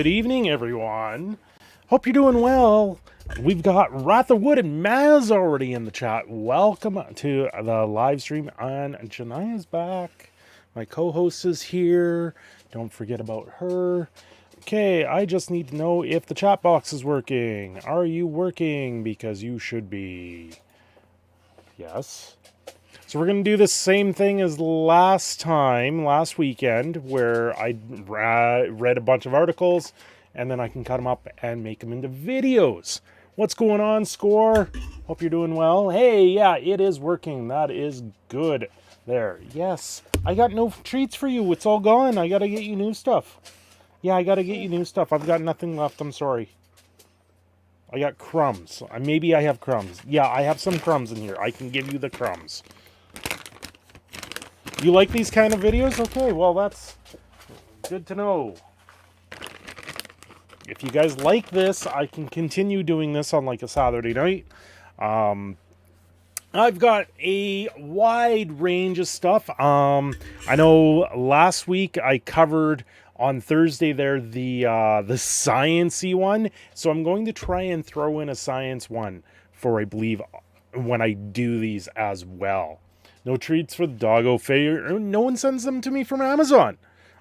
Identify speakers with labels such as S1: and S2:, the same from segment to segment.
S1: Good evening, everyone. Hope you're doing well. We've got Wrath of Wood and Maz already in the chat. Welcome to the live stream, and Jania's back. My co-host is here. Don't forget about her. Okay, I just need to know if the chat box is working. Are you working? Because you should be. Yes. So we're going to do the same thing as last weekend, where I read a bunch of articles, and then I can cut them up and make them into videos. What's going on, Score? Hope you're doing well. Hey, yeah, it is working. That is good. There. Yes. I got no treats for you. It's all gone. I got to get you new stuff. Yeah, I got to get you new stuff. I've got nothing left. I'm sorry. I got crumbs. Maybe I have crumbs. Yeah, I have some crumbs in here. I can give you the crumbs. You like these kind of videos? Okay, well, that's good to know. If you guys like this, I can continue doing this on like a Saturday night. I've got a wide range of stuff. I know last week I covered on Thursday there the science-y one, so I'm going to try and throw in a science one for, I believe, when I do these as well. No treats for the doggo failure. No one sends them to me from Amazon.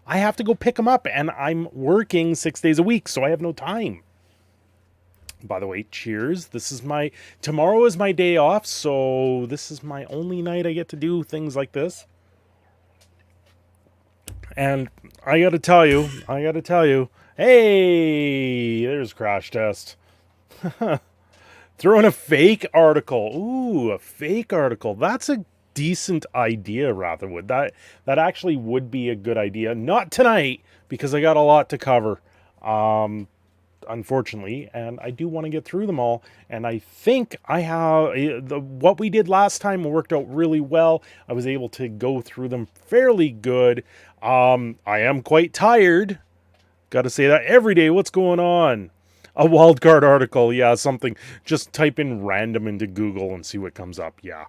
S1: I have to go pick them up, and I'm working 6 days a week, so I have no time. By the way, cheers. Tomorrow is my day off, so this is my only night I get to do things like this. And I gotta tell you, hey, there's Crash Test. Throw in a fake article. Ooh, a fake article. That's a decent idea, Ratherwood. That actually would be a good idea. Not tonight, because I got a lot to cover, unfortunately, and I do want to get through them all. And I think I have what we did last time worked out really well. I was able to go through them fairly good. I am quite tired. Got to say that every day. What's going on? A wildcard article, yeah, something. Just type in random into Google and see what comes up, yeah.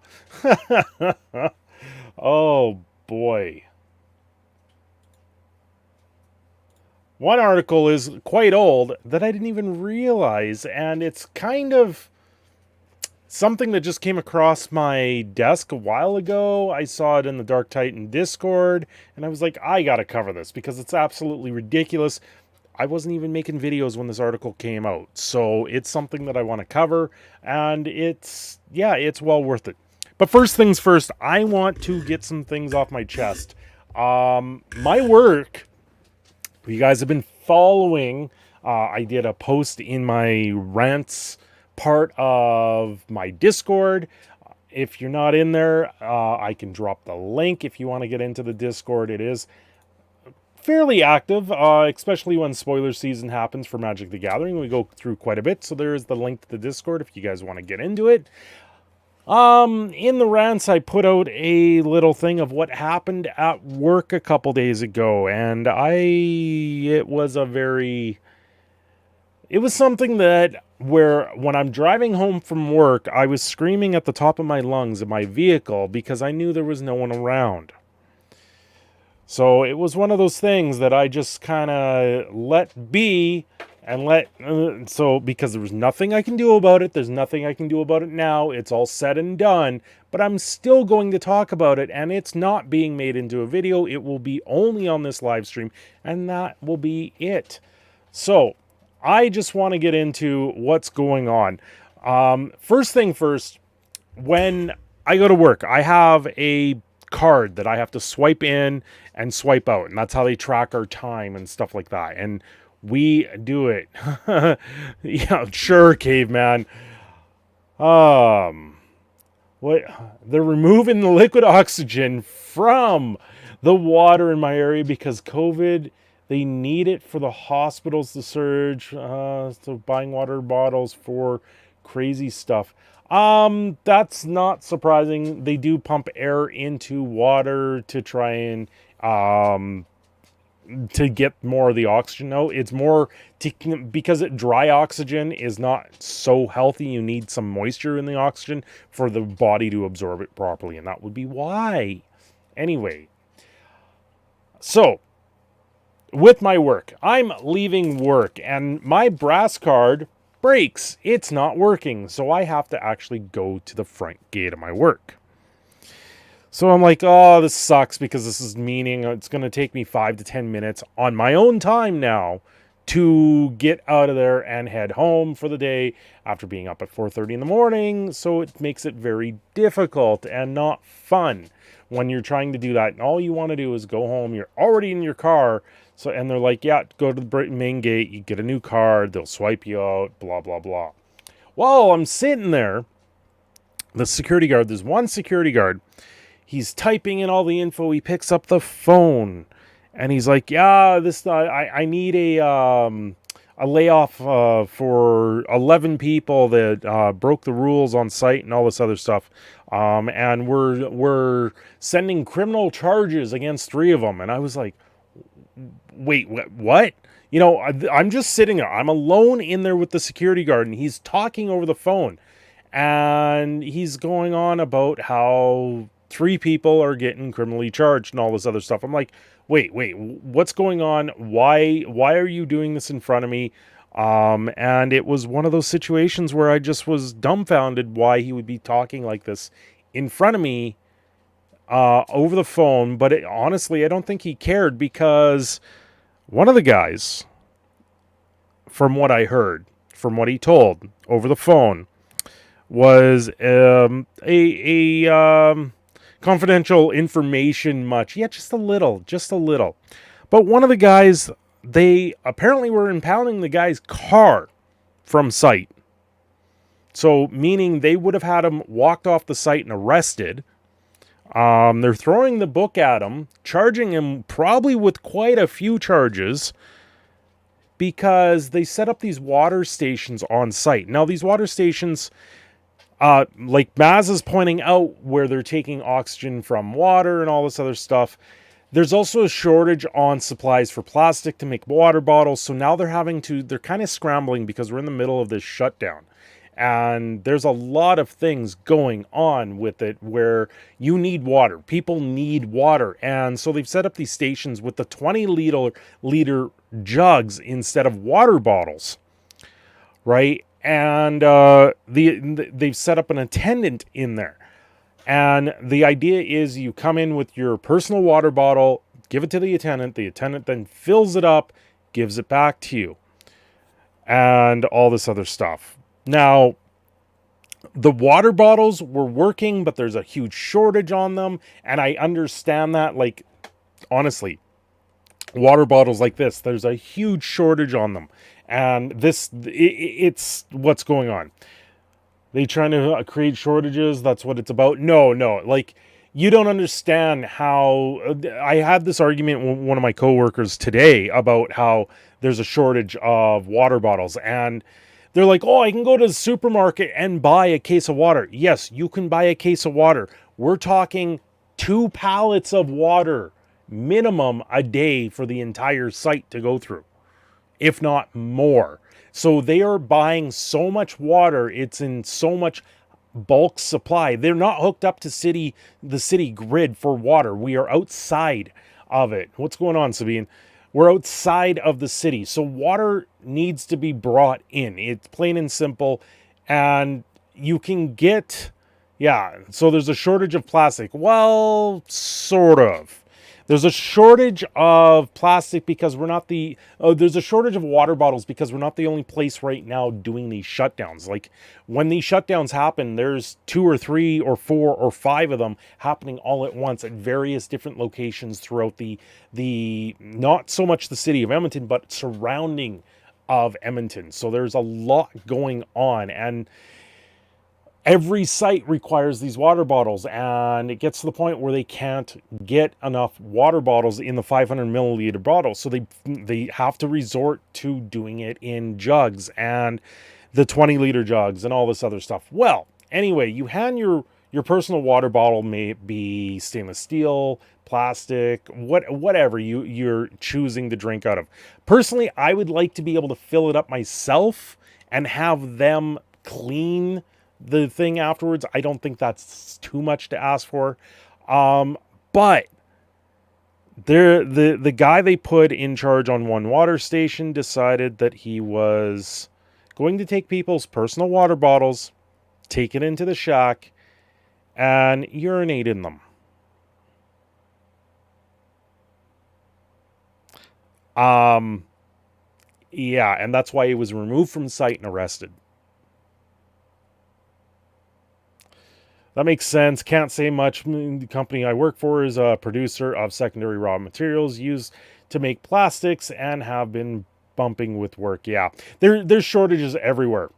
S1: Oh, boy. One article is quite old that I didn't even realize, and it's kind of something that just came across my desk a while ago. I saw it in the Dark Titan Discord, and I was like, I gotta cover this, because it's absolutely ridiculous. I wasn't even making videos when this article came out, so it's something that I want to cover, and it's well worth it. But first things first, I want to get some things off my chest. My work, you guys have been following, I did a post in my rants part of my Discord. If you're not in there, I can drop the link if you want to get into the Discord. It is fairly active, especially when spoiler season happens for Magic the Gathering. We go through quite a bit, so there is the link to the Discord if you guys want to get into it. In the rants, I put out a little thing of what happened at work a couple days ago, and it was something that where when I'm driving home from work, I was screaming at the top of my lungs in my vehicle because I knew there was no one around. So it was one of those things that I just kind of let be and because there was nothing I can do about it. There's nothing I can do about it now. It's all said and done, but I'm still going to talk about it, and it's not being made into a video. It will be only on this live stream, and that will be it. So I just want to get into what's going on. First thing first, when I go to work, I have a card that I have to swipe in and swipe out, and that's how they track our time and stuff like that, and we do it. Yeah, sure, caveman. What? They're removing the liquid oxygen from the water in my area because COVID, they need it for the hospitals to surge, so buying water bottles for crazy stuff. That's not surprising. They do pump air into water to try and to get more of the oxygen out. It's more because dry oxygen is not so healthy. You need some moisture in the oxygen for the body to absorb it properly, and that would be why. Anyway, so with my work. I'm leaving work and my brass card breaks. It's not working. So I have to actually go to the front gate of my work. So I'm like, oh, this sucks because this is meaning it's going to take me 5 to 10 minutes on my own time now to get out of there and head home for the day after being up at 4:30 in the morning. So it makes it very difficult and not fun when you're trying to do that. And all you want to do is go home. You're already in your car. So, and they're like, yeah, go to the main gate. You get a new card. They'll swipe you out, blah, blah, blah. While I'm sitting there, the security guard, there's one security guard. He's typing in all the info. He picks up the phone and he's like, yeah, I need a layoff for 11 people that broke the rules on site and all this other stuff. And we're sending criminal charges against 3 of them. And I was like, wait, what? You know, I'm just sitting there. I'm alone in there with the security guard and he's talking over the phone. And he's going on about how 3 people are getting criminally charged and all this other stuff. I'm like, wait, what's going on? Why are you doing this in front of me? And it was one of those situations where I just was dumbfounded why he would be talking like this in front of me over the phone. But honestly, I don't think he cared because one of the guys, from what I heard, from what he told over the phone, was confidential information much. Yeah, just a little. But one of the guys, they apparently were impounding the guy's car from site. So, meaning they would have had him walked off the site and arrested. They're throwing the book at him, charging him probably with quite a few charges because they set up these water stations on site. Now, these water stations, like Maz is pointing out, where they're taking oxygen from water and all this other stuff. There's also a shortage on supplies for plastic to make water bottles. So now they're kind of scrambling because we're in the middle of this shutdown. And there's a lot of things going on with it where you need water. People need water. And so they've set up these stations with the 20-liter jugs instead of water bottles, right? And they've set up an attendant in there. And the idea is you come in with your personal water bottle, give it to the attendant then fills it up, gives it back to you, and all this other stuff. Now, the water bottles were working, but there's a huge shortage on them, and I understand that. Like, honestly, water bottles like this, there's a huge shortage on them. And it's what's going on. They trying to create shortages. That's what it's about. No. Like, you don't understand how... I had this argument with one of my coworkers today about how there's a shortage of water bottles. And they're like, oh, I can go to the supermarket and buy a case of water. Yes, you can buy a case of water. We're talking 2 pallets of water minimum a day for the entire site to go through, if not more. So they are buying so much water. It's in so much bulk supply. They're not hooked up to the city grid for water. We are outside of it. What's going on, Sabine? We're outside of the city. So water needs to be brought in. It's plain and simple. And you can get, so there's a shortage of plastic. Well, sort of. There's a shortage of plastic because we're not there's a shortage of water bottles because we're not the only place right now doing these shutdowns. Like, when these shutdowns happen, there's 2 or 3 or 4 or 5 of them happening all at once at various different locations throughout the not so much the city of Edmonton, but surrounding of Edmonton. So there's a lot going on, and every site requires these water bottles, and it gets to the point where they can't get enough water bottles in the 500 milliliter bottle. So they have to resort to doing it in jugs and the 20-liter jugs and all this other stuff. Well, anyway, you hand your personal water bottle, may be stainless steel, plastic, whatever you're choosing to drink out of. Personally, I would like to be able to fill it up myself and have them clean the thing afterwards. I don't think that's too much to ask for. But The guy they put in charge on one water station decided that he was going to take people's personal water bottles, take it into the shack, and urinate in them. Yeah, and that's why he was removed from site and arrested. That makes sense. Can't say much. The company I work for is a producer of secondary raw materials used to make plastics and have been bumping with work. Yeah, there's shortages everywhere.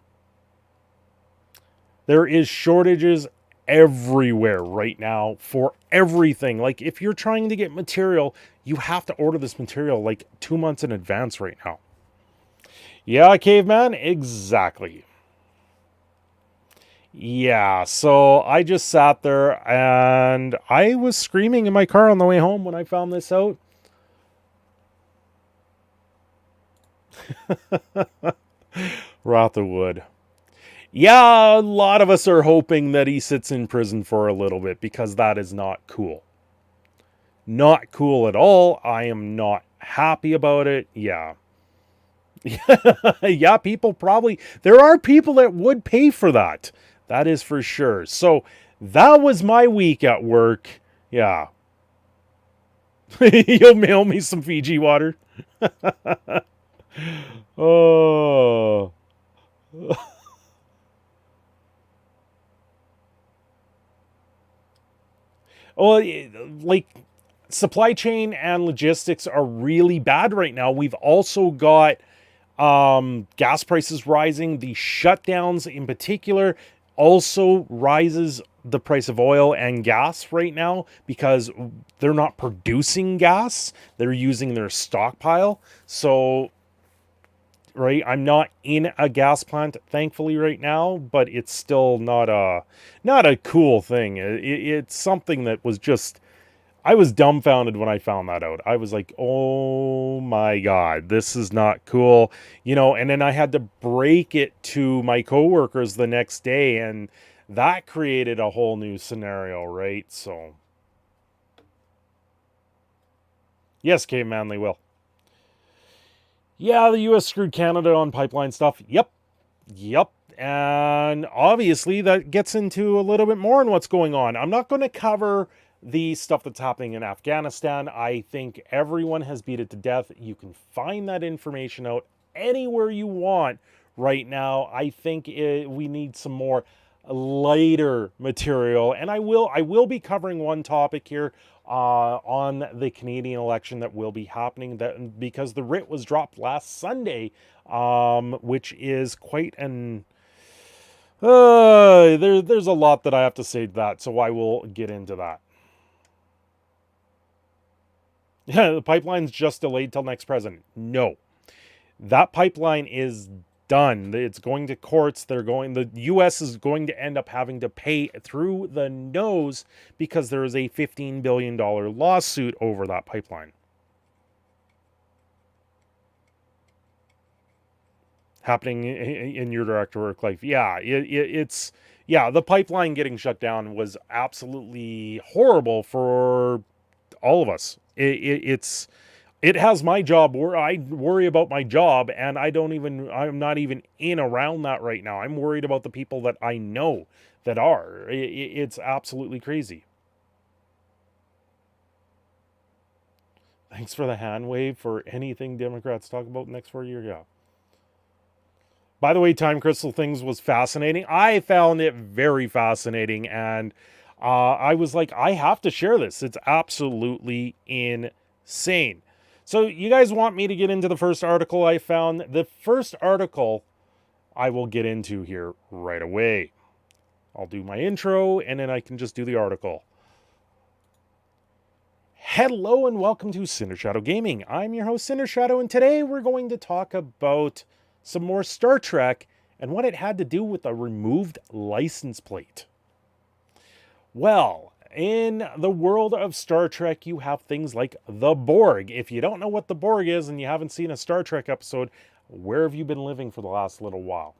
S1: There is shortages everywhere right now for everything. Like if you're trying to get material, you have to order this material like 2 months in advance right now. Yeah, caveman, exactly. Yeah, so I just sat there and I was screaming in my car on the way home when I found this out. Wrath of Wood. Yeah, a lot of us are hoping that he sits in prison for a little bit because that is not cool. Not cool at all. I am not happy about it. Yeah. Yeah, people probably, there are people that would pay for that. That is for sure. So that was my week at work. Yeah. You'll mail me some Fiji water. Oh. Well, like supply chain and logistics are really bad right now. We've also got gas prices rising. The shutdowns in particular also rises the price of oil and gas right now because they're not producing gas. They're using their stockpile. So, right, I'm not in a gas plant, thankfully, right now, but it's still not a cool thing. It's something that was just, I was dumbfounded when I found that out. I was like, oh my God, this is not cool. And then I had to break it to my coworkers the next day, and that created a whole new scenario, right? So, yes, Caveman, they will. Yeah, the US screwed Canada on pipeline stuff. Yep. And obviously that gets into a little bit more on what's going on. I'm not going to cover the stuff that's happening in Afghanistan. I think everyone has beat it to death. You can find that information out anywhere you want right now. I think we need some more lighter material, and I will be covering one topic here on the Canadian election that will be happening, that because the writ was dropped last Sunday, which is quite an there's a lot that I have to say to that, so I will get into that. Yeah, the pipeline's just delayed till next president. No, that pipeline is done. It's going to courts. The U.S. is going to end up having to pay through the nose because there is a $15 billion lawsuit over that pipeline. Happening in your direct work life. Yeah, it's the pipeline getting shut down was absolutely horrible for all of us. It has my job where I worry about my job, and I'm not even in around that right now. I'm worried about the people that I know that are. It's absolutely crazy. Thanks for the hand wave for anything Democrats talk about next 4 years. Yeah. By the way, Time Crystal Things was fascinating. I found it very fascinating, and I was like, I have to share this. It's absolutely insane. So you guys want me to get into the first article I found? The first article I will get into here right away. I'll do my intro, and then I can just do the article. Hello, and welcome to Cindershadow Gaming. I'm your host, Cindershadow, and today we're going to talk about some more Star Trek and what it had to do with a removed license plate. Well, in the world of Star Trek, you have things like the Borg. If you don't know what the Borg is and you haven't seen a Star Trek episode, where have you been living for the last little while?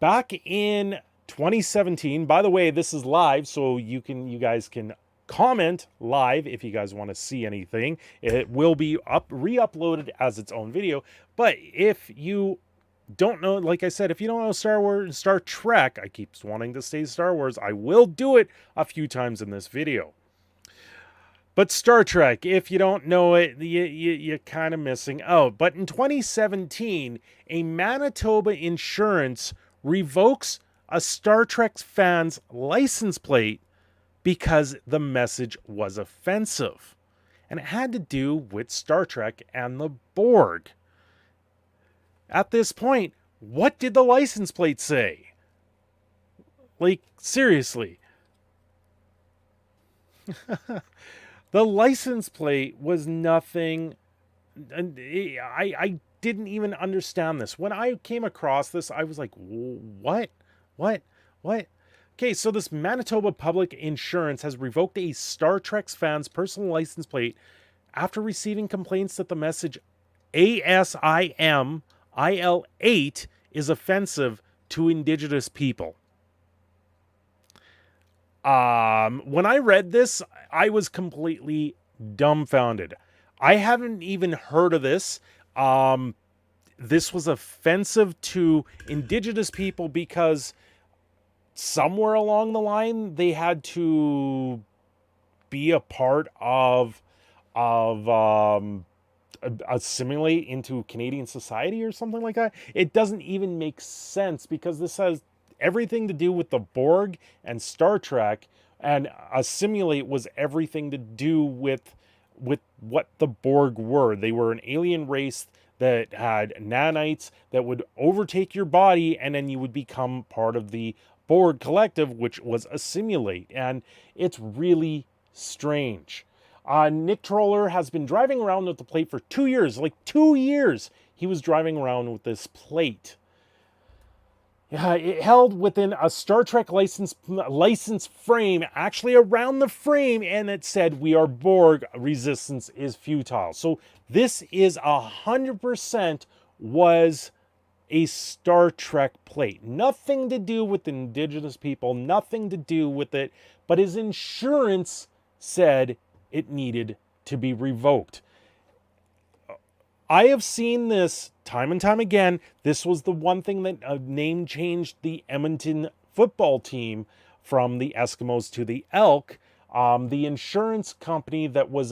S1: Back in 2017, by the way, this is live, so you guys can comment live if you guys want to see anything. It will be re-uploaded as its own video. But if you don't know, like I said, if you don't know Star Trek, I keep wanting to say Star Wars, I will do it a few times in this video. But Star Trek, if you don't know it, you're kind of missing out. But in 2017, a Manitoba insurance revokes a Star Trek fan's license plate because the message was offensive. And it had to do with Star Trek and the Borg. At this point, what did the license plate say? Like, seriously. The license plate was nothing. I didn't even understand this. When I came across this, I was like, what? Okay, so this Manitoba Public Insurance has revoked a Star Trek fan's personal license plate after receiving complaints that the message ASIMIL8 is offensive to Indigenous people. When I read this, I was completely dumbfounded. I haven't even heard of this. This was offensive to Indigenous people because somewhere along the line, they had to be a part of assimilate into Canadian society or something like that. It doesn't even make sense because this has everything to do with the Borg and Star Trek, and assimilate was everything to do with what the Borg were. They were an alien race that had nanites that would overtake your body, and then you would become part of the Borg collective, which was assimilate. And it's really strange. Nick Troller has been driving around with the plate for 2 years. Like 2 years he was driving around with this plate. It held within a Star Trek license frame, actually around the frame, and it said, "We are Borg, resistance is futile." So this is 100% was a Star Trek plate. Nothing to do with Indigenous people, nothing to do with it, but his insurance said it needed to be revoked. I have seen this time and time again. This was the one thing that name changed the Edmonton football team from the Eskimos to the Elk. The insurance company that was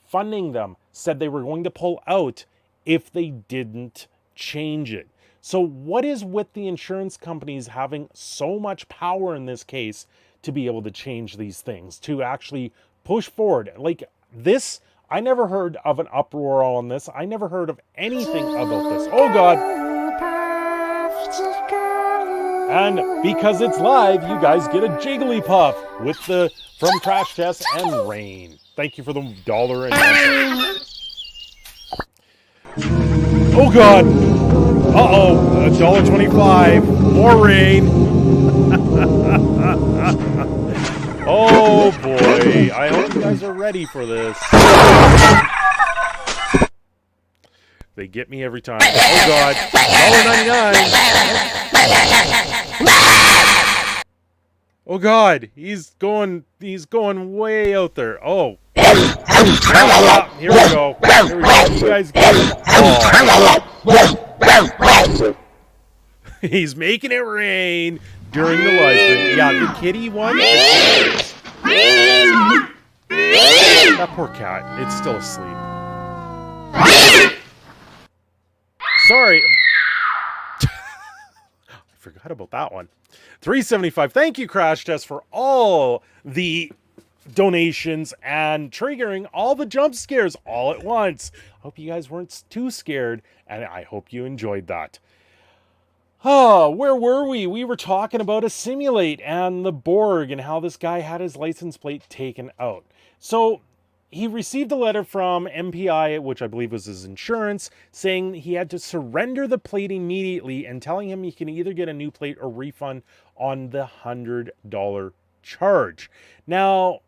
S1: funding them said they were going to pull out if they didn't change it. So what is with the insurance companies having so much power in this case to be able to change these things, to actually push forward? Like this, I never heard of an uproar on this. I never heard of anything about this. Oh God. And because it's live, you guys get a Jigglypuff from Crash Test and Rain. Thank you for the $1. Oh God. Uh-oh, $1.25. More Rain. Oh boy, I hope you guys are ready for this. They get me every time. Oh God, $1.99. Oh God, he's going way out there. Oh. Here we go. You guys get it. Oh. He's making it rain during the live stream. Yeah, the kitty one. That poor cat. It's still asleep. Sorry. I forgot about that one. $3.75. Thank you, Crash Test, for all the donations and triggering all the jump scares all at once. I hope you guys weren't too scared, and I hope you enjoyed that. Oh, where were we? We were talking about Assimilate and the Borg and how this guy had his license plate taken out. So he received a letter from MPI, which I believe was his insurance, saying he had to surrender the plate immediately and telling him he can either get a new plate or refund on the $100 charge. Now,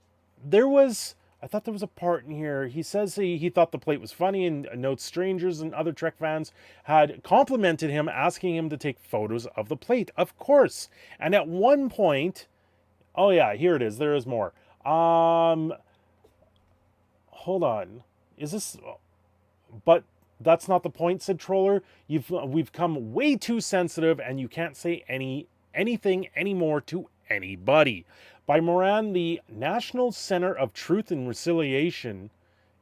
S1: I thought there was a part in here. He says he thought the plate was funny and notes strangers and other Trek fans had complimented him, asking him to take photos of the plate. Of course. And at one point, oh yeah, here it is. There is more. Hold on. Is this... But that's not the point, said Troller. We've come way too sensitive, and you can't say anything anymore to anybody. By Moran, the National Center of Truth and Reconciliation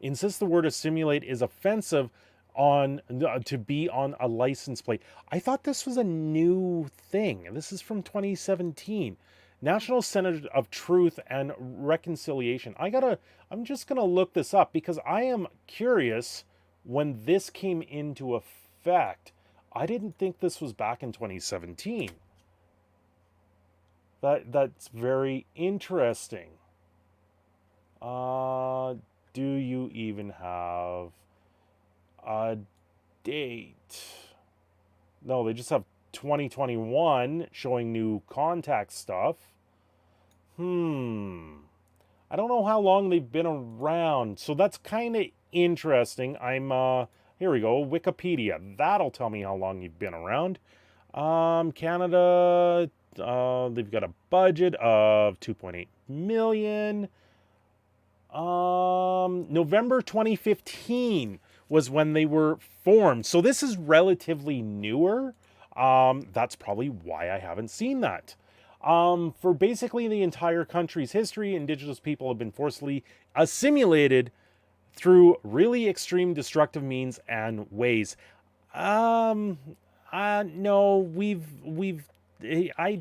S1: insists the word assimilate is offensive on to be on a license plate. I thought this was a new thing. This is from 2017. National Center of Truth and Reconciliation. I'm just gonna look this up because I am curious when this came into effect. I didn't think this was back in 2017. That's very interesting. Do you even have a date? No, they just have 2021 showing new contact stuff. I don't know how long they've been around, so that's kind of interesting. Here we go, Wikipedia. That'll tell me how long you've been around. Canada, they've got a budget of 2.8 million. November 2015 was when they were formed. So this is relatively newer. That's probably why I haven't seen that. For basically the entire country's history, Indigenous people have been forcibly assimilated through really extreme destructive means and ways. No, I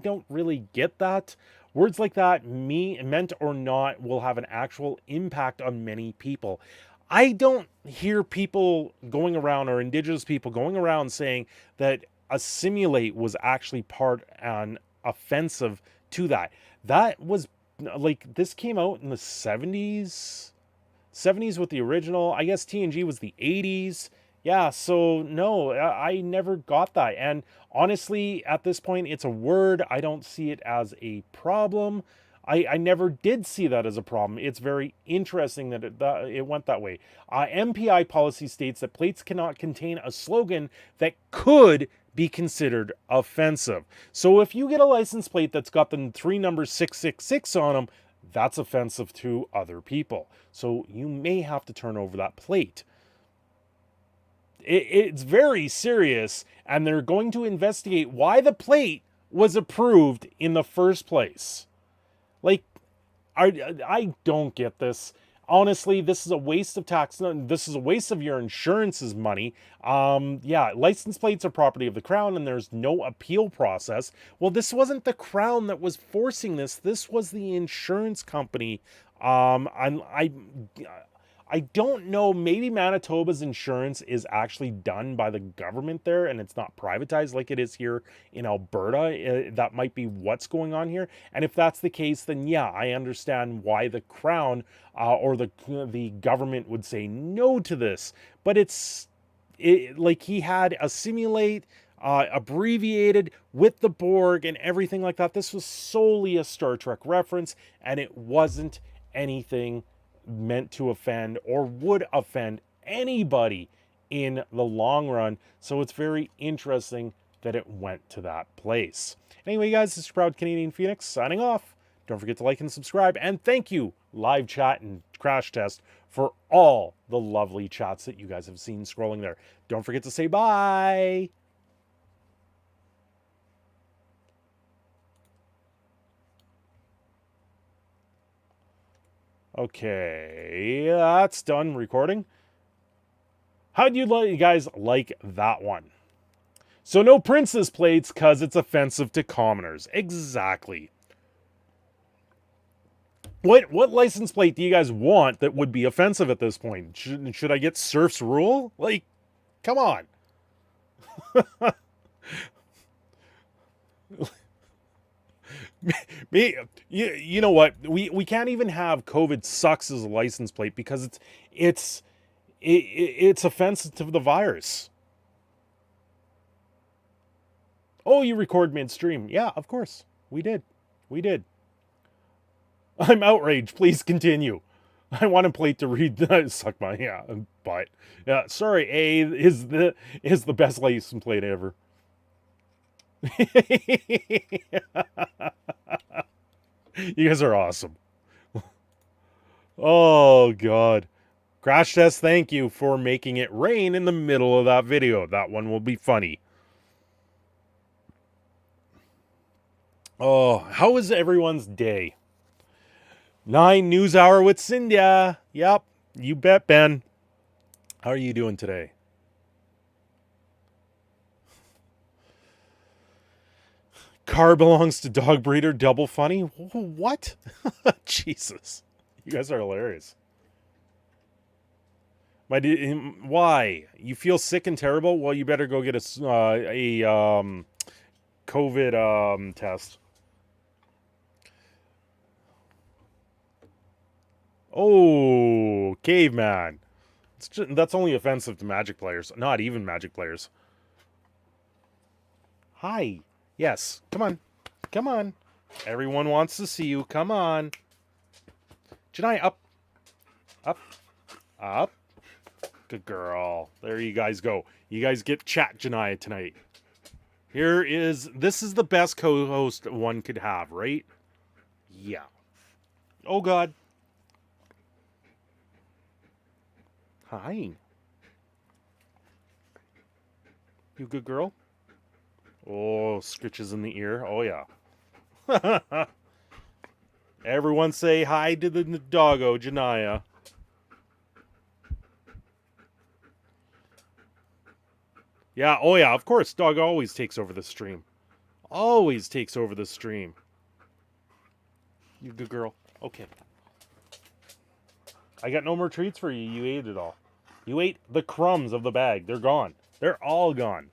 S1: don't really get that. Words like that, meant or not, will have an actual impact on many people. I don't hear people going around, or Indigenous people going around, saying that assimilate was actually part and offensive to that. That was like, this came out in the 70s with the original. I guess TNG was the 80s. Yeah, so no, I never got that. And honestly, at this point, it's a word. I don't see it as a problem. I never did see that as a problem. It's very interesting that it went that way. MPI policy states that plates cannot contain a slogan that could be considered offensive. So if you get a license plate that's got the 3 numbers 666 on them, that's offensive to other people. So you may have to turn over that plate. It's very serious, and they're going to investigate why the plate was approved in the first place. Like, I don't get this. Honestly, this is a waste of tax. This is a waste of your insurance's money. Yeah, license plates are property of the Crown, and there's no appeal process. Well, this wasn't the Crown that was forcing this. This was the insurance company. I don't know, maybe Manitoba's insurance is actually done by the government there and it's not privatized like it is here in Alberta. That might be what's going on here. And if that's the case, then yeah, I understand why the Crown or the government would say no to this. But like he had assimilate, abbreviated with the Borg and everything like that. This was solely a Star Trek reference, and it wasn't anything meant to offend or would offend anybody in the long run. So it's very interesting that it went to that place. Anyway, guys, this is Proud Canadian Phoenix signing off. Don't forget to like and subscribe. And thank you, Live Chat and Crash Test, for all the lovely chats that you guys have seen scrolling there. Don't forget to say bye. Okay, that's done recording. How do you guys like that one? So no princess plates because it's offensive to commoners. Exactly. What license plate do you guys want that would be offensive at this point? Should I get Surf's Rule? Like, come on. You know what? We can't even have COVID sucks as a license plate because it's offensive to the virus. Oh, you record midstream. Yeah, of course. We did. I'm outraged. Please continue. I want a plate to read. Suck my, yeah, but yeah. Sorry, A is the best license plate ever. You guys are awesome. Oh, God. Crash Test, thank you for making it rain in the middle of that video. That one will be funny. Oh, how was everyone's day? 9 News Hour with Cindy. Yep, you bet, Ben. How are you doing today? Car belongs to dog breeder. Double funny. What? Jesus, you guys are hilarious. Why? You feel sick and terrible? Well, you better go get a COVID test. Oh, caveman. That's only offensive to Magic players. Not even Magic players. Hi. Yes. Come on. Come on. Everyone wants to see you. Come on. Janai, up. Up. Up. Good girl. There you guys go. You guys get chat Janai tonight. This is the best co-host one could have, right? Yeah. Oh, God. Hi. You good girl? Oh, scritches in the ear. Oh, yeah. Everyone say hi to the doggo, Janaya. Yeah, oh yeah, of course. Dog always takes over the stream. Always takes over the stream. You good girl. Okay. I got no more treats for you. You ate it all. You ate the crumbs of the bag. They're gone. They're all gone.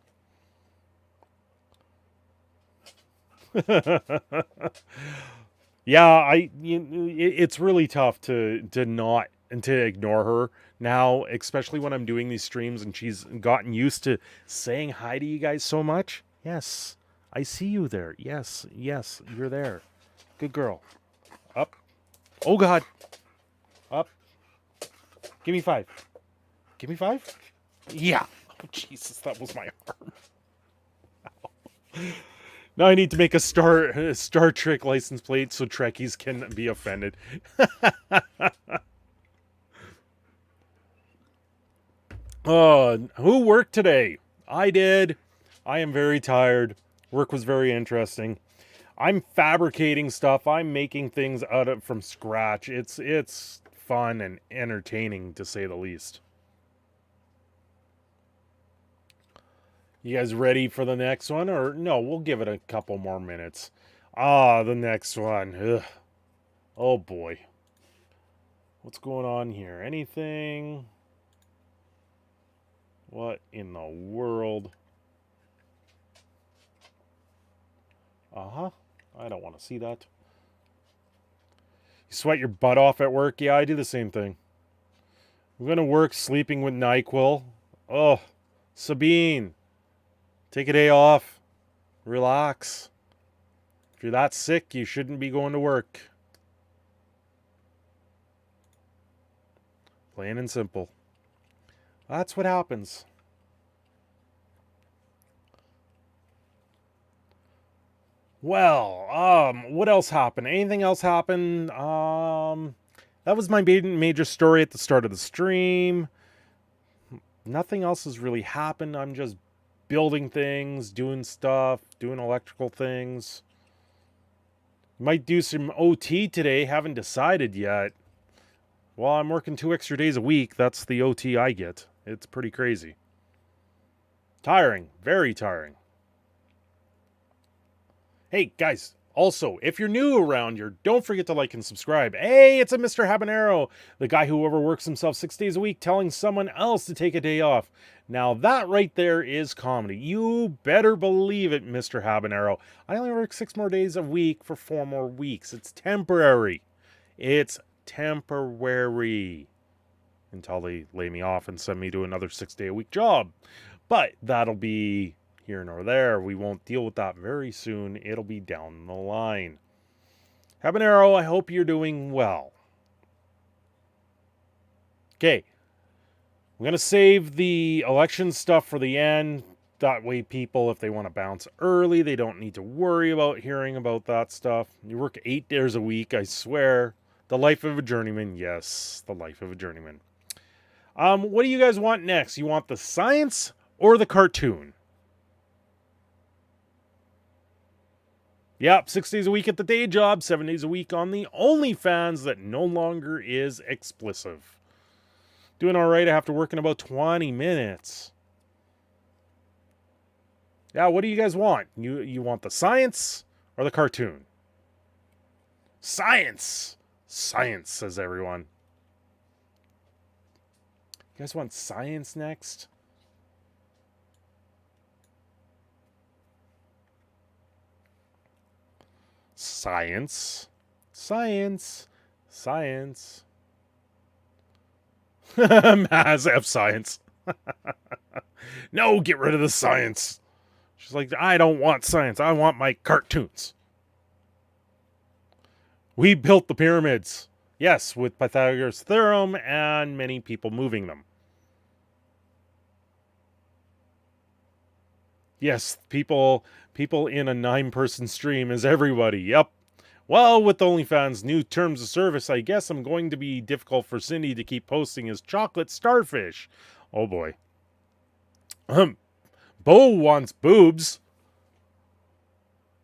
S1: Yeah, it's really tough to not and to ignore her now, especially when I'm doing these streams and she's gotten used to saying hi to you guys so much. Yes, I see you there. Yes, yes, you're there. Good girl. Up. Oh, God. Up. Give me 5. Give me 5. Yeah. Oh, Jesus, that was my arm. Now I need to make a Star Trek license plate so Trekkies can be offended. Who worked today? I did. I am very tired. Work was very interesting. I'm fabricating stuff. I'm making things from scratch. It's fun and entertaining, to say the least. You guys ready for the next one? Or no, we'll give it a couple more minutes. The next one. Ugh. Oh, boy. What's going on here? Anything? What in the world? Uh-huh. I don't want to see that. You sweat your butt off at work? Yeah, I do the same thing. I'm going to work sleeping with NyQuil. Oh, Sabine. Take a day off. Relax. If you're that sick, you shouldn't be going to work. Plain and simple. That's what happens. Well, what else happened? Anything else happened? That was my major story at the start of the stream. Nothing else has really happened. I'm just building things, doing stuff, doing electrical things. Might do some OT today. Haven't decided yet. Well, I'm working 2 extra days a week. That's the OT I get. It's pretty crazy. Tiring. Very tiring. Hey, guys. Also, if you're new around here, don't forget to like and subscribe. Hey, it's a Mr. Habanero, the guy who overworks himself 6 days a week telling someone else to take a day off. Now, that right there is comedy. You better believe it, Mr. Habanero. I only work 6 more days a week for 4 more weeks. It's temporary. It's temporary. Until they lay me off and send me to another 6-day-a-week job. But that'll be here nor there. We won't deal with that very soon. It'll be down the line. Habanero, I hope you're doing well. Okay. I'm going to save the election stuff for the end. That way people, if they want to bounce early, they don't need to worry about hearing about that stuff. You work 8 days a week, I swear. The life of a journeyman. Yes, the life of a journeyman. What do you guys want next? You want the science or the cartoon? Yep, 6 days a week at the day job, 7 days a week on the OnlyFans that no longer is explicit. Doing all right. I have to work in about 20 minutes. Yeah, what do you guys want? You want the science or the cartoon? Science! Science, says everyone. You guys want science next? Science. Science. Science. Mass F science. No, get rid of the science. She's like, I don't want science. I want my cartoons. We built the pyramids. Yes, with Pythagoras' theorem and many people moving them. Yes, people in a 9-person stream is everybody. Yep. Well, with OnlyFans' new terms of service, I guess I'm going to be difficult for Cindy to keep posting his chocolate starfish. Oh boy. Bo wants boobs.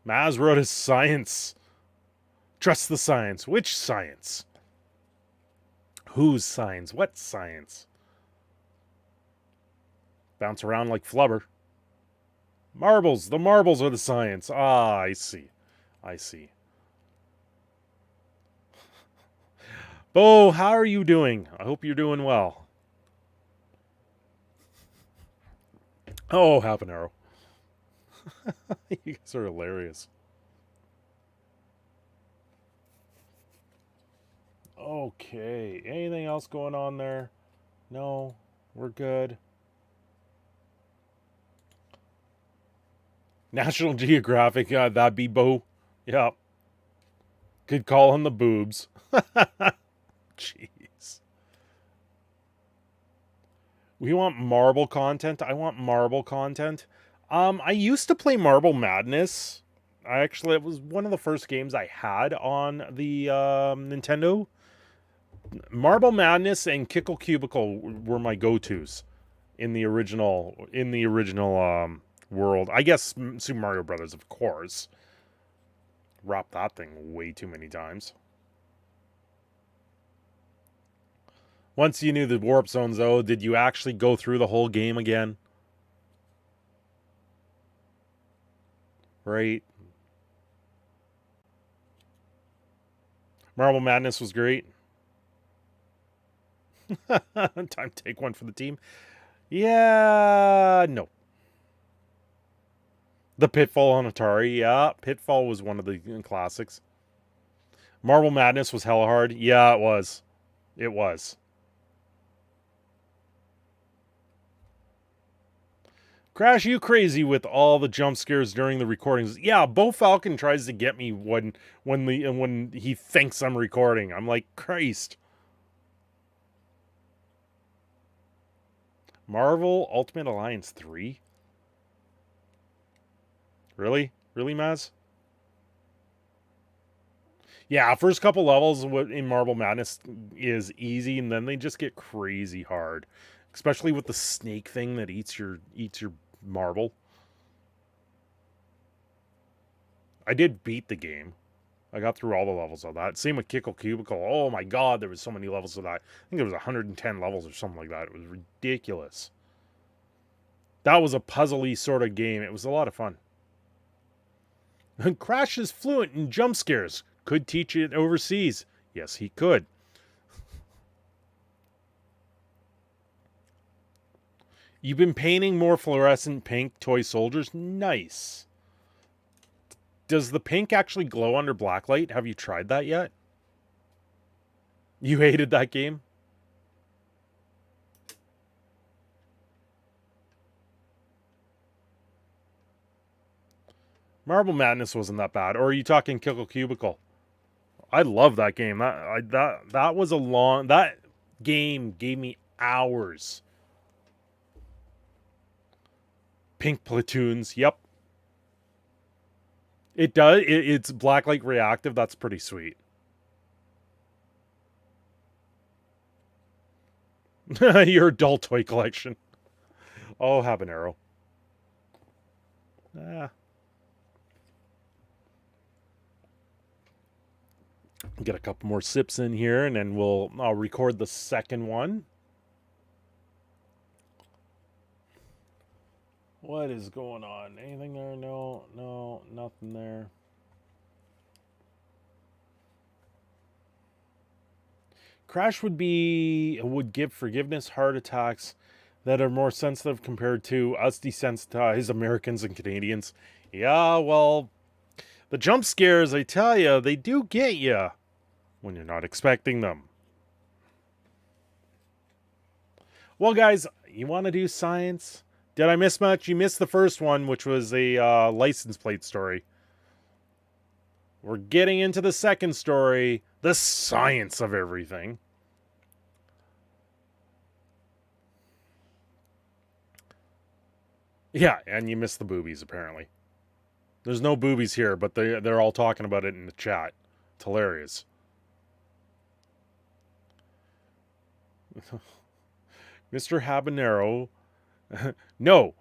S1: Maz wrote his science. Trust the science. Which science? Whose science? What science? Bounce around like flubber. Marbles. The marbles are the science. Ah, I see. I see. Bo, how are you doing? I hope you're doing well. Oh, habanero. You guys are hilarious. Okay. Anything else going on there? No, we're good. National Geographic, that'd be Bo. Yep. Could call on the boobs. Jeez. We want marble content. I want marble content. I used to play Marble Madness. It was one of the first games I had on the Nintendo. Marble Madness and Kickle Cubicle were my go-tos in the original world. I guess Super Mario Brothers, of course. Wrapped that thing way too many times. Once you knew the warp zones, though, did you actually go through the whole game again? Right. Marble Madness was great. Time to take one for the team. Yeah, no. The Pitfall on Atari. Yeah, Pitfall was one of the classics. Marble Madness was hella hard. Yeah, it was. It was. Crash, you crazy with all the jump scares during the recordings? Yeah, Bo Falcon tries to get me when he thinks I'm recording. I'm like, Christ. Marvel Ultimate Alliance 3? Really? Really, Maz? Yeah, first couple levels in Marble Madness is easy, and then they just get crazy hard. Especially with the snake thing that eats your marble. I did beat the game. I got through all the levels of that. Same with Kickle Cubicle. Oh my god, there was so many levels of that. I think there was 110 levels or something like that. It was ridiculous. That was a puzzly sort of game. It was a lot of fun. Crash is fluent in jump scares. Could teach it overseas. Yes, he could. You've been painting more fluorescent pink toy soldiers? Nice. Does the pink actually glow under blacklight? Have you tried that yet? You hated that game? Marble Madness wasn't that bad. Or are you talking Kickle Cubicle? I love that game. That was a long... That game gave me hours. Pink platoons. Yep. It does. It's blacklight reactive. That's pretty sweet. Your adult toy collection. Oh, habanero. Get a couple more sips in here, and then I'll record the second one. What is going on? Anything there? No, nothing there. Crash would give forgiveness heart attacks that are more sensitive compared to us desensitized Americans and Canadians. Yeah, well, the jump scares, I tell you, they do get you when you're not expecting them. Well, guys, you want to do science? Did I miss much? You missed the first one, which was a license plate story. We're getting into the second story, the science of everything. Yeah, and you missed the boobies, apparently. There's no boobies here, but they're all talking about it in the chat. It's hilarious. Mr. Habanero. No.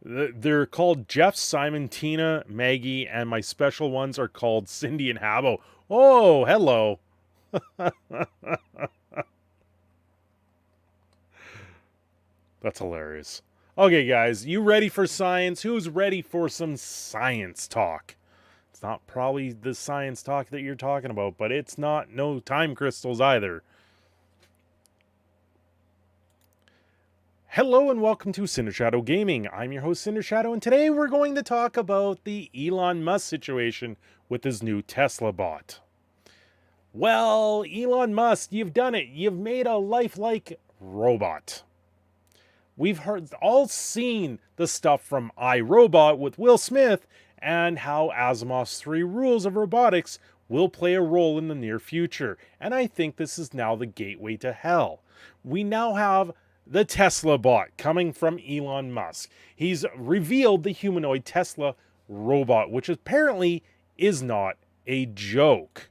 S1: They're called Jeff, Simon, Tina, Maggie, and my special ones are called Cindy and Habo. Oh, hello. That's hilarious. Okay, guys, you ready for science? Who's ready for some science talk? It's not probably the science talk that you're talking about, but it's not no time crystals either. Hello and welcome to Cindershadow Gaming. I'm your host Cindershadow, and today we're going to talk about the Elon Musk situation with his new Tesla bot. Well, Elon Musk, you've done it. You've made a lifelike robot. We've all seen the stuff from iRobot with Will Smith and how Asimov's 3 rules of robotics will play a role in the near future. And I think this is now the gateway to hell. We now have the Tesla bot coming from Elon Musk. He's revealed the humanoid Tesla robot, which apparently is not a joke.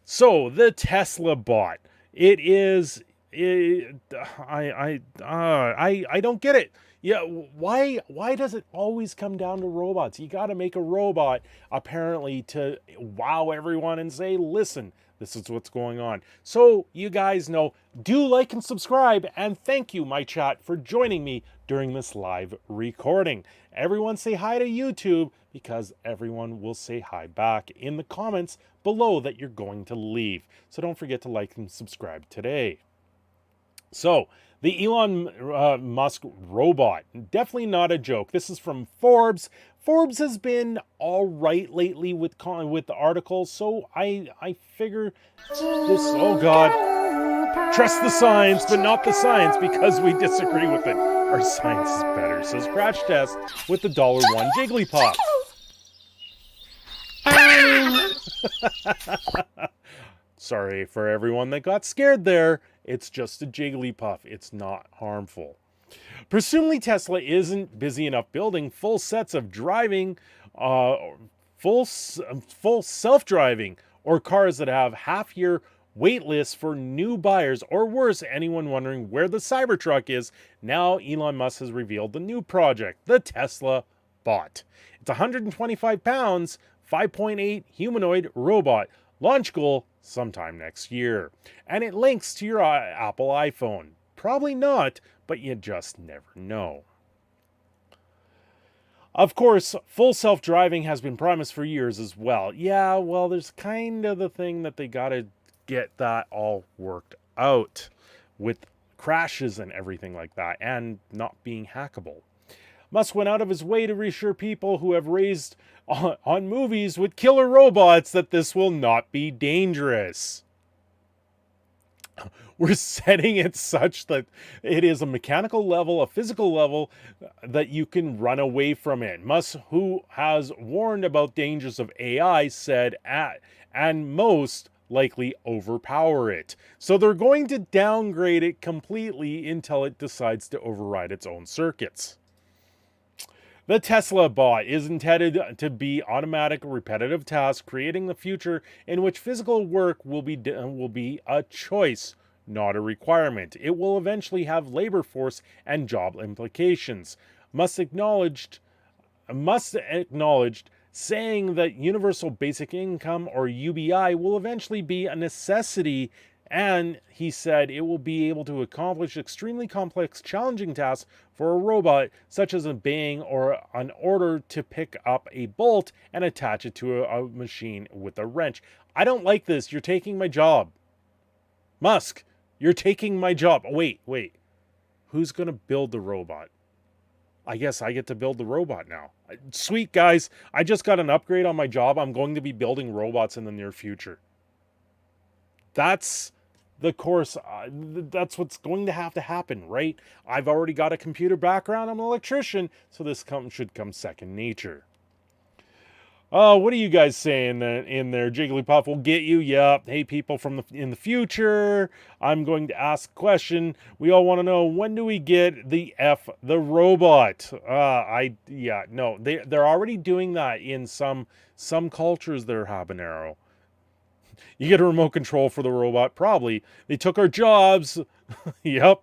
S1: So the Tesla bot, I don't get it. Yeah, why does it always come down to robots? You got to make a robot apparently to wow everyone and say, listen, this is what's going on. So you guys know, do like and subscribe, and thank you, my chat, for joining me during this live recording. Everyone say hi to YouTube, because everyone will say hi back in the comments below that you're going to leave. So don't forget to like and subscribe today. So, the Elon Musk robot, definitely not a joke. This is from Forbes. Forbes has been all right lately with the articles, so I figure this, oh God, trust the science, but not the science because we disagree with it. Our science is better. So scratch test with the $1 Jigglypuff. Sorry for everyone that got scared there. It's just a Jigglypuff. It's not harmful. Presumably Tesla isn't busy enough building full sets of driving, full self-driving, or cars that have half-year wait lists for new buyers, or worse, anyone wondering where the Cybertruck is. Now Elon Musk has revealed the new project, the Tesla bot. It's 125 pounds, 5.8 humanoid robot. Launch goal sometime next year. And it links to your Apple iPhone. Probably not, but you just never know. Of course, full self-driving has been promised for years as well. Yeah, well, there's kind of the thing that they gotta get that all worked out with crashes and everything like that, and not being hackable. Musk went out of his way to reassure people who have raised on movies with killer robots that this will not be dangerous. We're setting it such that it is a mechanical level, a physical level, that you can run away from it. Musk, who has warned about dangers of AI, said and most likely overpower it. So they're going to downgrade it completely until it decides to override its own circuits. The Tesla bot is intended to be automatic, repetitive tasks, creating the future in which physical work will be a choice not a requirement. It will eventually have labor force and job implications. Musk acknowledged saying that universal basic income, or UBI, will eventually be a necessity, and he said it will be able to accomplish extremely complex, challenging tasks for a robot, such as obeying or an order to pick up a bolt and attach it to a machine with a wrench. I don't like this. You're taking my job. Musk, you're taking my job. Wait. Who's going to build the robot? I guess I get to build the robot now. Sweet, guys. I just got an upgrade on my job. I'm going to be building robots in the near future. That's the course. That's what's going to have to happen, right? I've already got a computer background. I'm an electrician, so this should come second nature. Oh, what are you guys saying in there? Jigglypuff will get you. Yep. Hey, people from in the future, I'm going to ask a question. We all want to know, when do we get the robot? No, they're already doing that in some cultures. They're habanero. You get a remote control for the robot. Probably they took our jobs. Yep.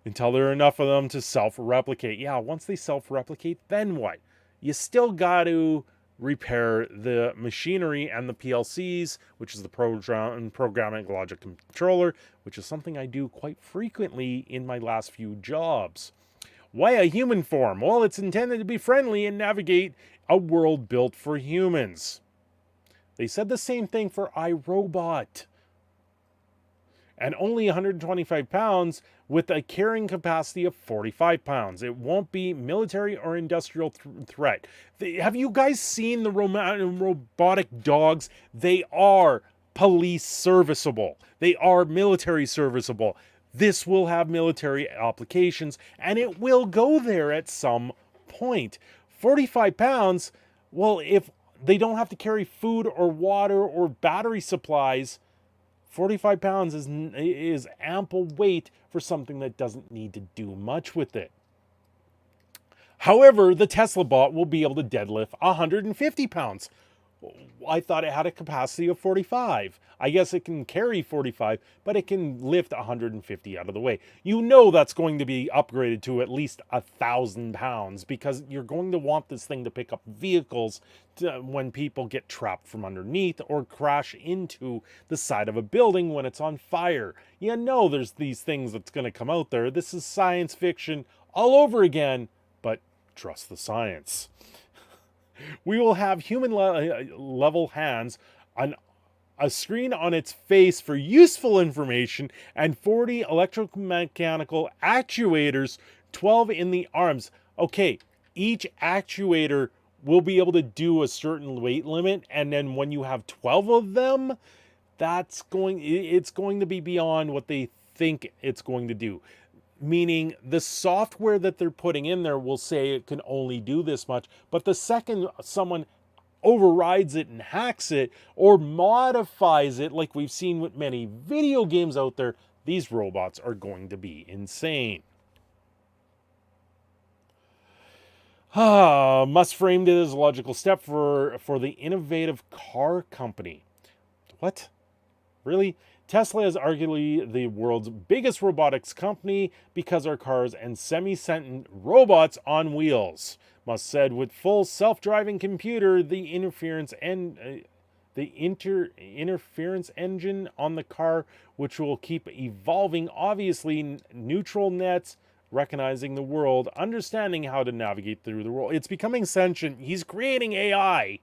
S1: Until there are enough of them to self-replicate. Yeah. Once they self-replicate, then what? You still got to repair the machinery and the PLCs, which is the programming logic controller, which is something I do quite frequently in my last few jobs. Why a human form? Well, it's intended to be friendly and navigate a world built for humans. They said the same thing for iRobot. And only 125 pounds with a carrying capacity of 45 pounds. It won't be military or industrial threat. Have you guys seen the robotic dogs? They are police serviceable. They are military serviceable. This will have military applications, and it will go there at some point. 45 pounds, well, if they don't have to carry food or water or battery supplies, 45 pounds is ample weight for something that doesn't need to do much with it. However, the Tesla bot will be able to deadlift 150 pounds. I thought it had a capacity of 45. I guess it can carry 45, but it can lift 150 out of the way. You know that's going to be upgraded to at least 1,000 pounds, because you're going to want this thing to pick up vehicles when people get trapped from underneath or crash into the side of a building when it's on fire. You know there's these things that's going to come out there. This is science fiction all over again, but trust the science. We will have human level hands, a screen on its face for useful information, and 40 electromechanical actuators, 12 in the arms. Okay, each actuator will be able to do a certain weight limit, and then when you have 12 of them, it's going to be beyond what they think it's going to do. Meaning the software that they're putting in there will say it can only do this much, but the second someone overrides it and hacks it or modifies it, like we've seen with many video games out there, these robots are going to be insane. Musk framed it as a logical step for the innovative car company. What? Really? Tesla is arguably the world's biggest robotics company because our cars and semi-sentient robots on wheels. Musk said with full self-driving computer, the interference engine on the car, which will keep evolving, obviously neutral nets, recognizing the world, understanding how to navigate through the world. It's becoming sentient. He's creating AI.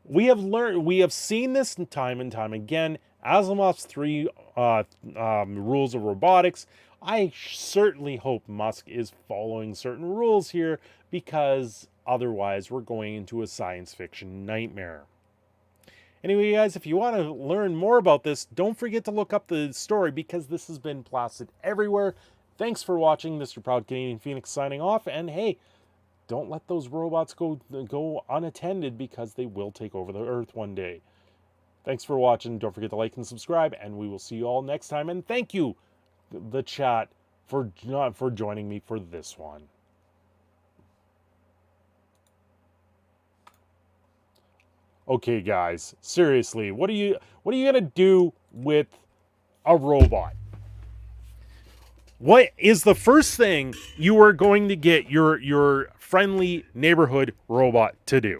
S1: We have seen this time and time again. Asimov's 3 rules of robotics. I certainly hope Musk is following certain rules here, because otherwise we're going into a science fiction nightmare. Anyway, guys, if you want to learn more about this, don't forget to look up the story, because this has been plastered everywhere. Thanks for watching. Mr. Proud Canadian Phoenix signing off, and hey, don't let those robots go unattended, because they will take over the Earth one day. Thanks for watching. Don't forget to like and subscribe, and we will see you all next time. And thank you, the chat, for joining me for this one. Okay, guys, seriously, what are you gonna do with a robot. What is the first thing you are going to get your friendly neighborhood robot to do?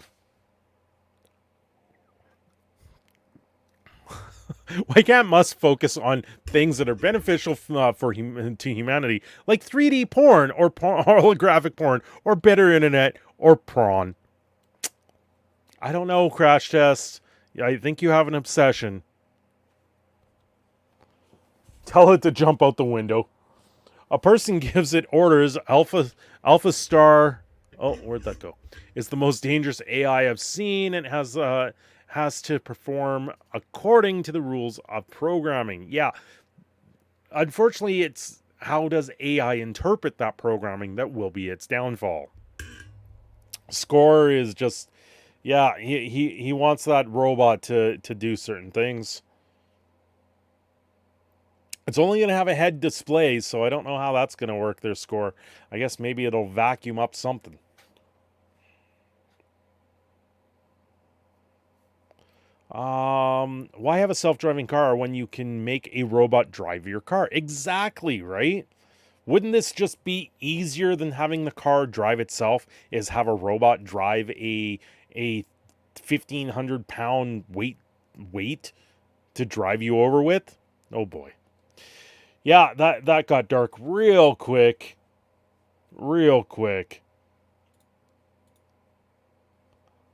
S1: Why can't Musk focus on things that are beneficial to humanity, like 3D porn or holographic porn or better internet or prawn? I don't know, Crash Test. I think you have an obsession. Tell it to jump out the window. A person gives it orders. Alpha Star. Oh, where'd that go? It's the most dangerous AI I've seen, and has to perform according to the rules of programming. Yeah. Unfortunately, it's how does AI interpret that programming that will be its downfall. Score is just, yeah, he wants that robot to do certain things. It's only going to have a head display, so I don't know how that's going to work, their Score. I guess maybe it'll vacuum up something. Why have a self-driving car when you can make a robot drive your car? Exactly, right? Wouldn't this just be easier than having the car drive itself, is have a robot drive a 1,500-pound weight to drive you over with? Oh boy. Yeah, that got dark real quick. Real quick.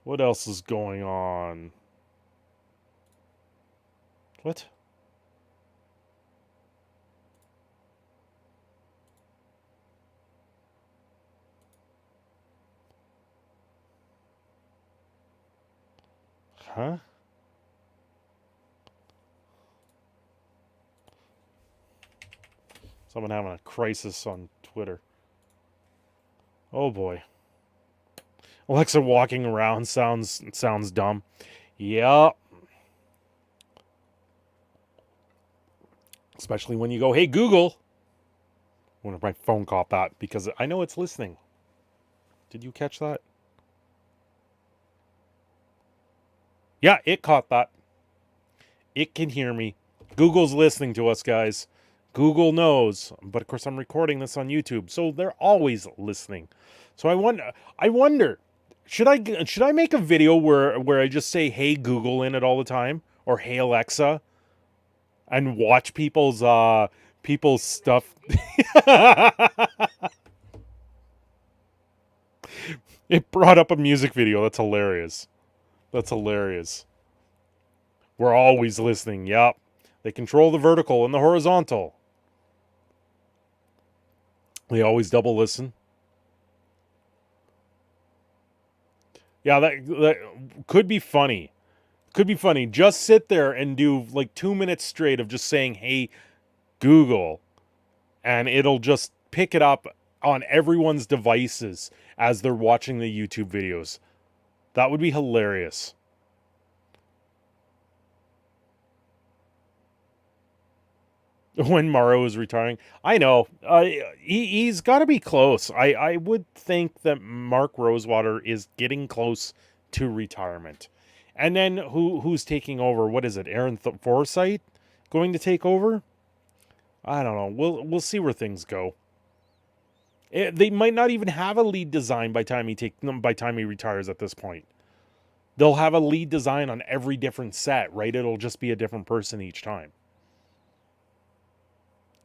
S1: What else is going on? What? Huh? Someone having a crisis on Twitter. Oh boy. Alexa walking around sounds dumb. Yeah. Especially when you go, hey Google. I wonder if my phone caught that, because I know it's listening. Did you catch that? Yeah, it caught that. It can hear me. Google's listening to us, guys. Google knows, but of course I'm recording this on YouTube, so they're always listening. So I wonder, should I make a video where I just say "Hey Google" in it all the time, or "Hey Alexa," and watch people's stuff? It brought up a music video. That's hilarious. That's hilarious. We're always listening. Yep. They control the vertical and the horizontal. They always double listen. Yeah, that could be funny. Could be funny. Just sit there and do like 2 minutes straight of just saying, "Hey, Google," and it'll just pick it up on everyone's devices as they're watching the YouTube videos. That would be hilarious. When Morrow is retiring. I know. He's got to be close. I would think that Mark Rosewater is getting close to retirement. And then who's taking over? What is it? Aaron Forsyth going to take over? I don't know. We'll see where things go. They might not even have a lead design by time he retires at this point. They'll have a lead design on every different set, right? It'll just be a different person each time.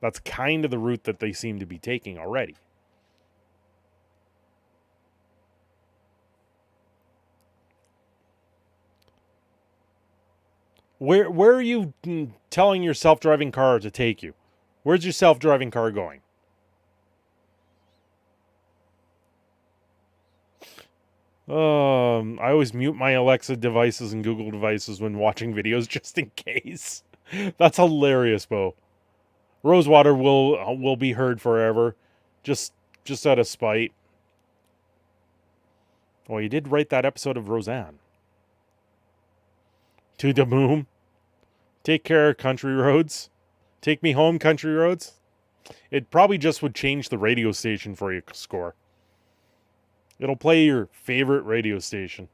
S1: That's kind of the route that they seem to be taking already. Where are you telling your self-driving car to take you? Where's your self-driving car going? I always mute my Alexa devices and Google devices when watching videos just in case. That's hilarious, Bo. Rosewater will be heard forever, just out of spite. Oh, you did write that episode of Roseanne. To the moon. Take care, country roads. Take me home, country roads. It probably just would change the radio station for you, Score. It'll play your favorite radio station.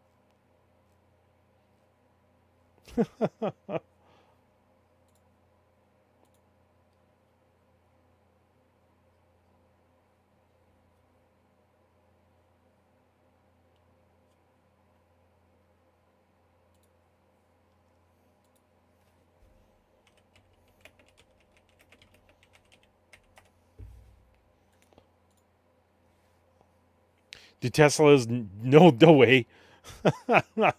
S1: Tesla's no way. The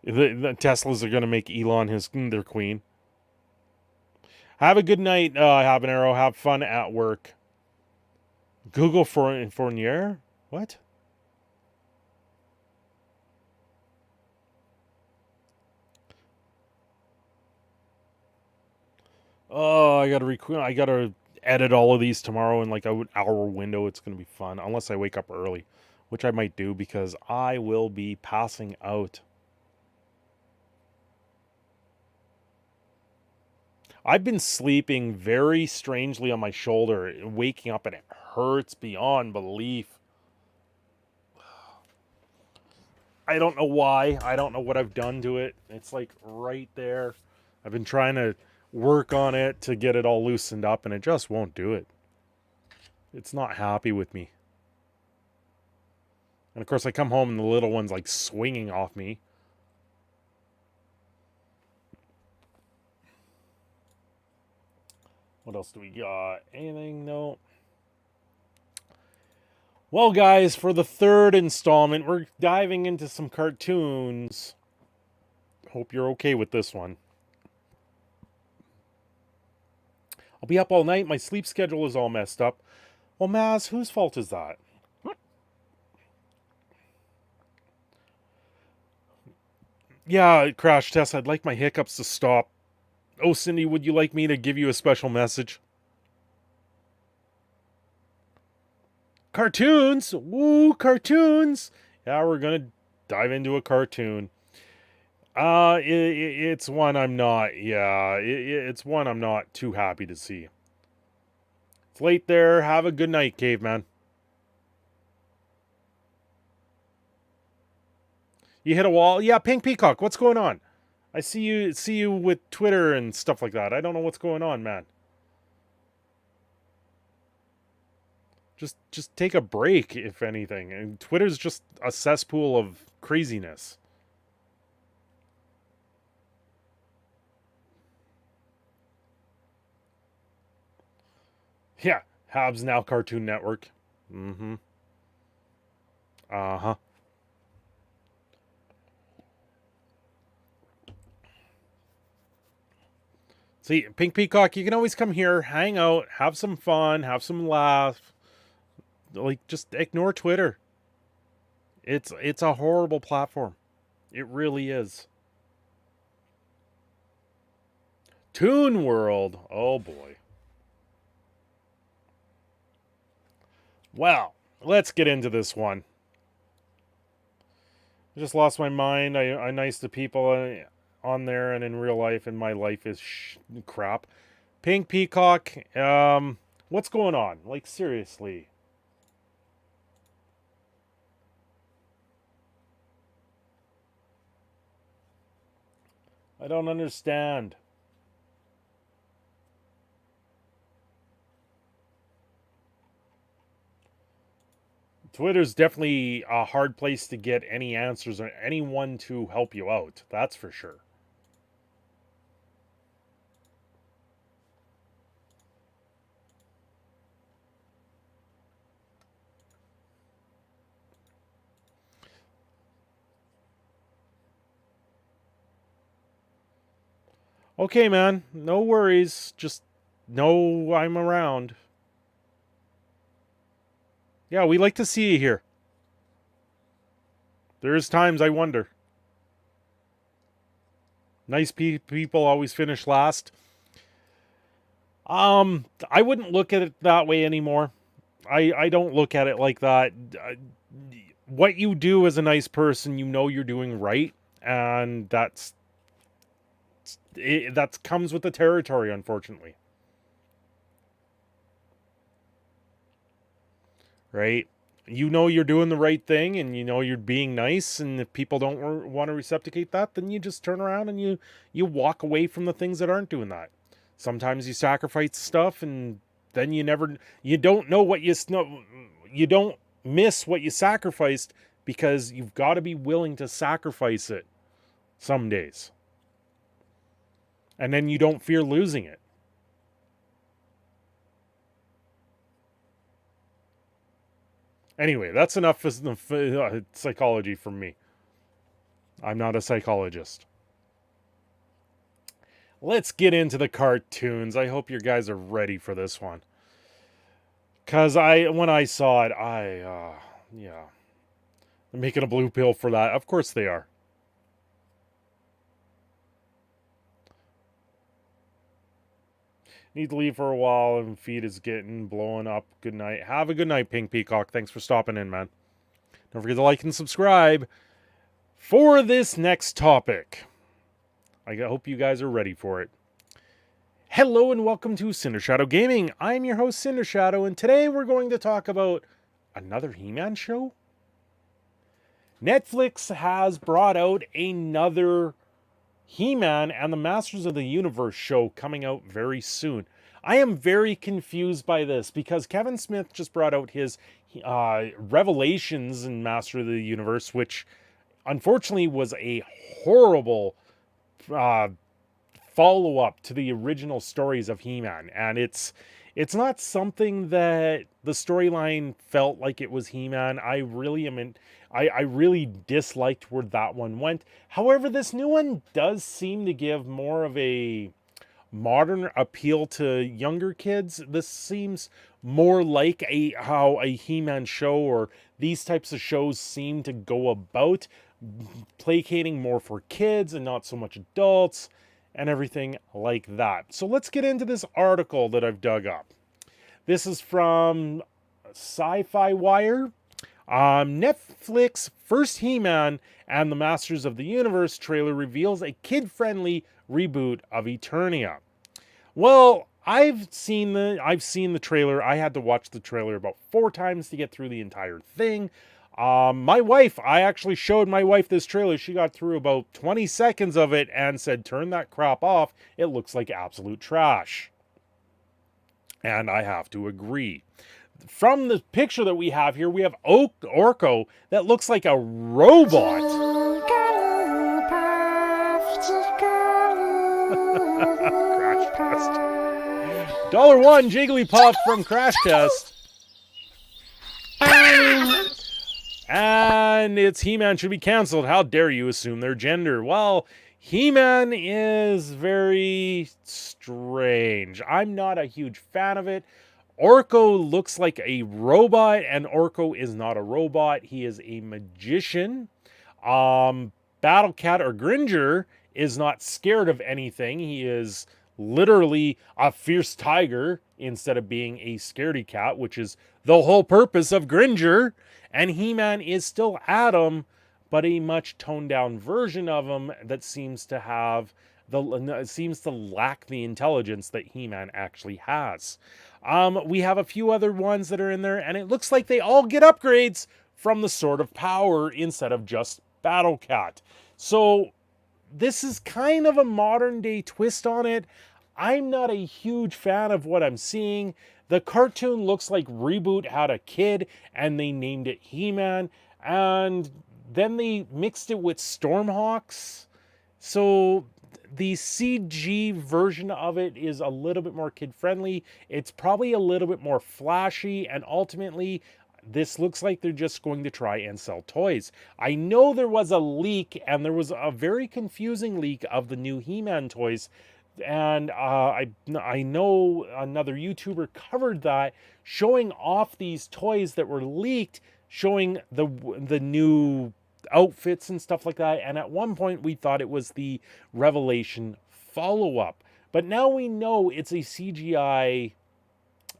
S1: Teslas are going to make Elon their queen. Have a good night, Habanero. Have fun at work. Google Fournier? What? Oh, I gotta edit all of these tomorrow in like an hour window. It's gonna be fun, unless I wake up early, which I might do because I will be passing out. I've been sleeping very strangely on my shoulder, waking up, and it hurts beyond belief. I don't know why. I don't know what I've done to it. It's like right there. I've been trying to work on it to get it all loosened up, and it just won't do it. It's not happy with me. And of course, I come home and the little one's like swinging off me. What else do we got? Anything? No. Well, guys, for the third installment, we're diving into some cartoons. Hope you're okay with this one. I'll be up all night. My sleep schedule is all messed up. Well, Maz, whose fault is that? Yeah, Crash Test, I'd like my hiccups to stop. Oh, Cindy, would you like me to give you a special message? Cartoons! Woo, cartoons! Yeah, we're gonna dive into a cartoon. It's one I'm not, yeah, it's one I'm not too happy to see. It's late there. Have a good night, caveman. You hit a wall? Yeah, Pink Peacock, what's going on? I see you with Twitter and stuff like that. I don't know what's going on, man. Just take a break, if anything. And Twitter's just a cesspool of craziness. Yeah, Habs now Cartoon Network. Mm-hmm. Uh-huh. See, Pink Peacock, you can always come here, hang out, have some fun, have some laugh. Like, just ignore Twitter. It's a horrible platform. It really is. Toon World. Oh boy. Well, let's get into this one. I just lost my mind. I'm nice to people on there and in real life, and my life is crap. Pink Peacock, what's going on? Like, seriously. I don't understand. Twitter's definitely a hard place to get any answers or anyone to help you out. That's for sure. Okay, man. No worries. Just know I'm around. Yeah, we like to see you here. There's times I wonder. Nice people always finish last. I wouldn't look at it that way anymore. I don't look at it like that. What you do as a nice person, you know you're doing right, and that comes with the territory, unfortunately. Right? You know you're doing the right thing, and you know you're being nice, and if people don't want to reciprocate that, then you just turn around and you walk away from the things that aren't doing that. Sometimes you sacrifice stuff, and then you don't know what you don't miss what you sacrificed, because you've got to be willing to sacrifice it some days. And then you don't fear losing it. Anyway, that's enough psychology from me. I'm not a psychologist. Let's get into the cartoons. I hope you guys are ready for this one. Because when I saw it, yeah. They're making a blue pill for that. Of course they are. Need to leave for a while and feed is getting blown up. Good night. Have a good night, Pink Peacock. Thanks for stopping in, man. Don't forget to like and subscribe for this next topic. I hope you guys are ready for it. Hello and welcome to Cindershadow Gaming. I'm your host, Cindershadow, and today we're going to talk about another He-Man show. Netflix has brought out another He-Man and the Masters of the Universe show coming out very soon. I am very confused by this because Kevin Smith just brought out his Revelations in Master of the Universe, which unfortunately was a horrible follow-up to the original stories of He-Man. And it's not something that the storyline felt like it was He-Man. I really disliked where that one went. However, this new one does seem to give more of a modern appeal to younger kids. This seems more like how a He-Man show or these types of shows seem to go about, placating more for kids and not so much adults and everything like that. So let's get into this article that I've dug up. This is from Sci-Fi Wire. Netflix first He-Man and the Masters of the Universe trailer reveals a kid-friendly reboot of Eternia. Well, I've seen the trailer. I had to watch the trailer about 4 times to get through the entire thing. I actually showed my wife this trailer. She got through about 20 seconds of it and said, "Turn that crap off. It looks like absolute trash." And I have to agree. From the picture that we have here, we have Orko that looks like a robot. Crash Test. $1 Jigglypuff from Crash Test. And it's He-Man should be canceled. How dare you assume their gender? Well, He-Man is very strange. I'm not a huge fan of it. Orko looks like a robot, and Orko is not a robot. He is a magician. Battle Cat or Gringer is not scared of anything. He is literally a fierce tiger instead of being a scaredy cat, which is the whole purpose of Gringer. And He-Man is still Adam, but a much toned down version of him that seems to lack the intelligence that He-Man actually has. We have a few other ones that are in there, and it looks like they all get upgrades from the Sword of Power instead of just Battle Cat. So this is kind of a modern day twist on it. I'm not a huge fan of what I'm seeing. The cartoon looks like Reboot had a kid and they named it He-Man, and then they mixed it with Stormhawks. So the CG version of it is a little bit more kid-friendly. It's probably a little bit more flashy, and ultimately, this looks like they're just going to try and sell toys. I know there was a leak, and there was a very confusing leak of the new He-Man toys, and I know another YouTuber covered that, showing off these toys that were leaked, showing the new outfits and stuff like that. And at one point we thought it was the Revelation follow-up, but now we know it's a CGI.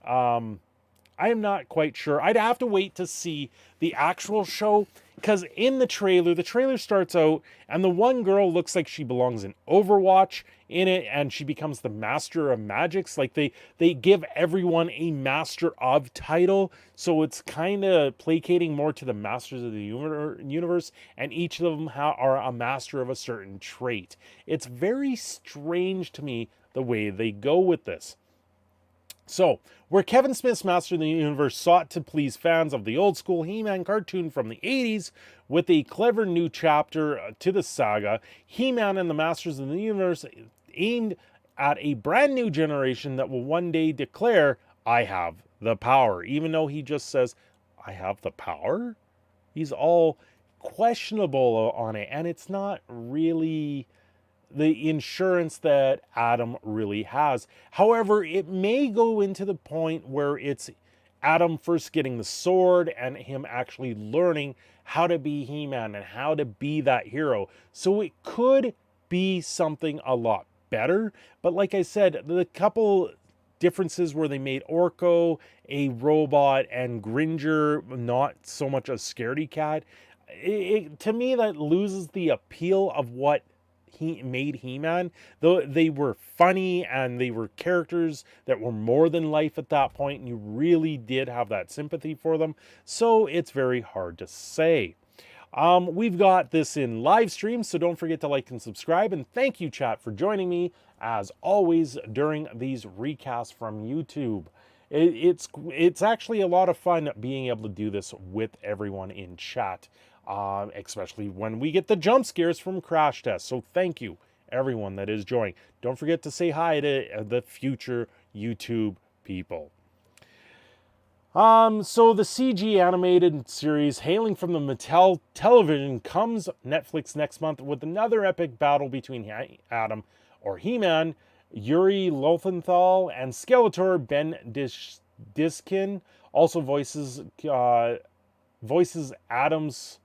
S1: I am not quite sure. I'd have to wait to see the actual show, because in the trailer starts out and the one girl looks like she belongs in Overwatch in it, and she becomes the Master of Magics. Like they give everyone a Master of title, so it's kind of placating more to the Masters of the Universe, and each of them are a master of a certain trait. It's very strange to me the way they go with this. So, where Kevin Smith's Master of the Universe sought to please fans of the old school He-Man cartoon from the 80s with a clever new chapter to the saga, He-Man and the Masters of the Universe aimed at a brand new generation that will one day declare, "I have the power," even though he just says, I have the power? He's all questionable on it, and it's not really the insurance that Adam really has. However, it may go into the point where it's Adam first getting the sword and him actually learning how to be He-Man and how to be that hero. So it could be something a lot better. But like I said, the couple differences where they made Orko a robot and Gringer not so much a scaredy cat, to me that loses the appeal of what he made He-Man. Though they were funny and they were characters that were more than life at that point, and you really did have that sympathy for them. So it's very hard to say. We've got this in live stream, so don't forget to like and subscribe. And thank you, chat, for joining me as always during these recasts from YouTube. It's actually a lot of fun being able to do this with everyone in chat, especially when we get the jump scares from Crash Test. So thank you, everyone that is joining. Don't forget to say hi to the future YouTube people. So the CG animated series hailing from the Mattel television comes Netflix next month with another epic battle between Adam or He-Man, Yuri Lowenthal, and Skeletor Ben Diskin. Also voices Adam's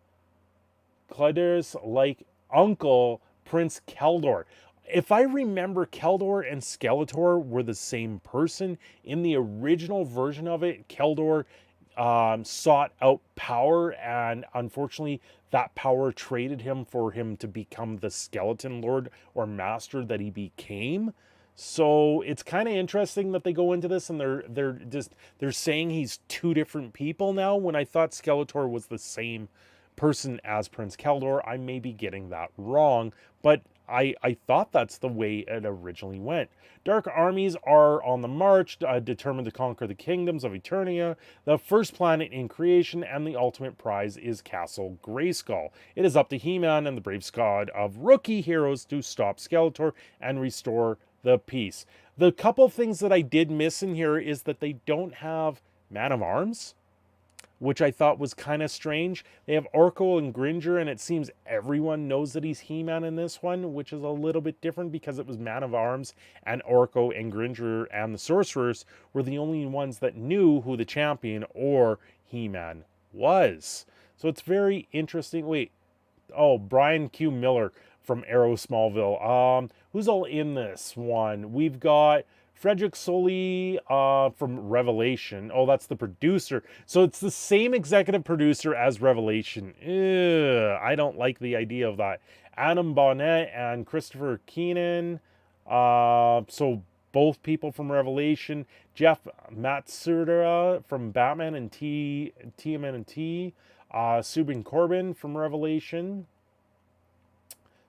S1: Cleders like Uncle Prince Keldor. If I remember, Keldor and Skeletor were the same person. In the original version of it, Keldor sought out power, and unfortunately, that power traded him for him to become the Skeleton Lord or Master that he became. So it's kind of interesting that they go into this and they're saying he's two different people now, when I thought Skeletor was the same person as Prince Keldor. I may be getting that wrong, but I thought that's the way it originally went. Dark armies are on the march, determined to conquer the kingdoms of Eternia, the first planet in creation, and the ultimate prize is Castle Grayskull. It is up to He-Man and the brave squad of rookie heroes to stop Skeletor and restore the peace. The couple things that I did miss in here is that they don't have Man-of-Arms, which I thought was kind of strange. They have Orko and Gringer, and it seems everyone knows that he's He-Man in this one, which is a little bit different because it was Man-of-Arms and Orko and Gringer and the Sorcerers were the only ones that knew who the champion or He-Man was. So it's very interesting. Wait, oh, Brian Q. Miller from Arrow Smallville. Who's all in this one? We've got Frederick Soley from Revelation. Oh, that's the producer. So it's the same executive producer as Revelation. Ew, I don't like the idea of that. Adam Bonnet and Christopher Keenan. So both people from Revelation. Jeff Matsuda from Batman and TMNT. Subin Corbin from Revelation.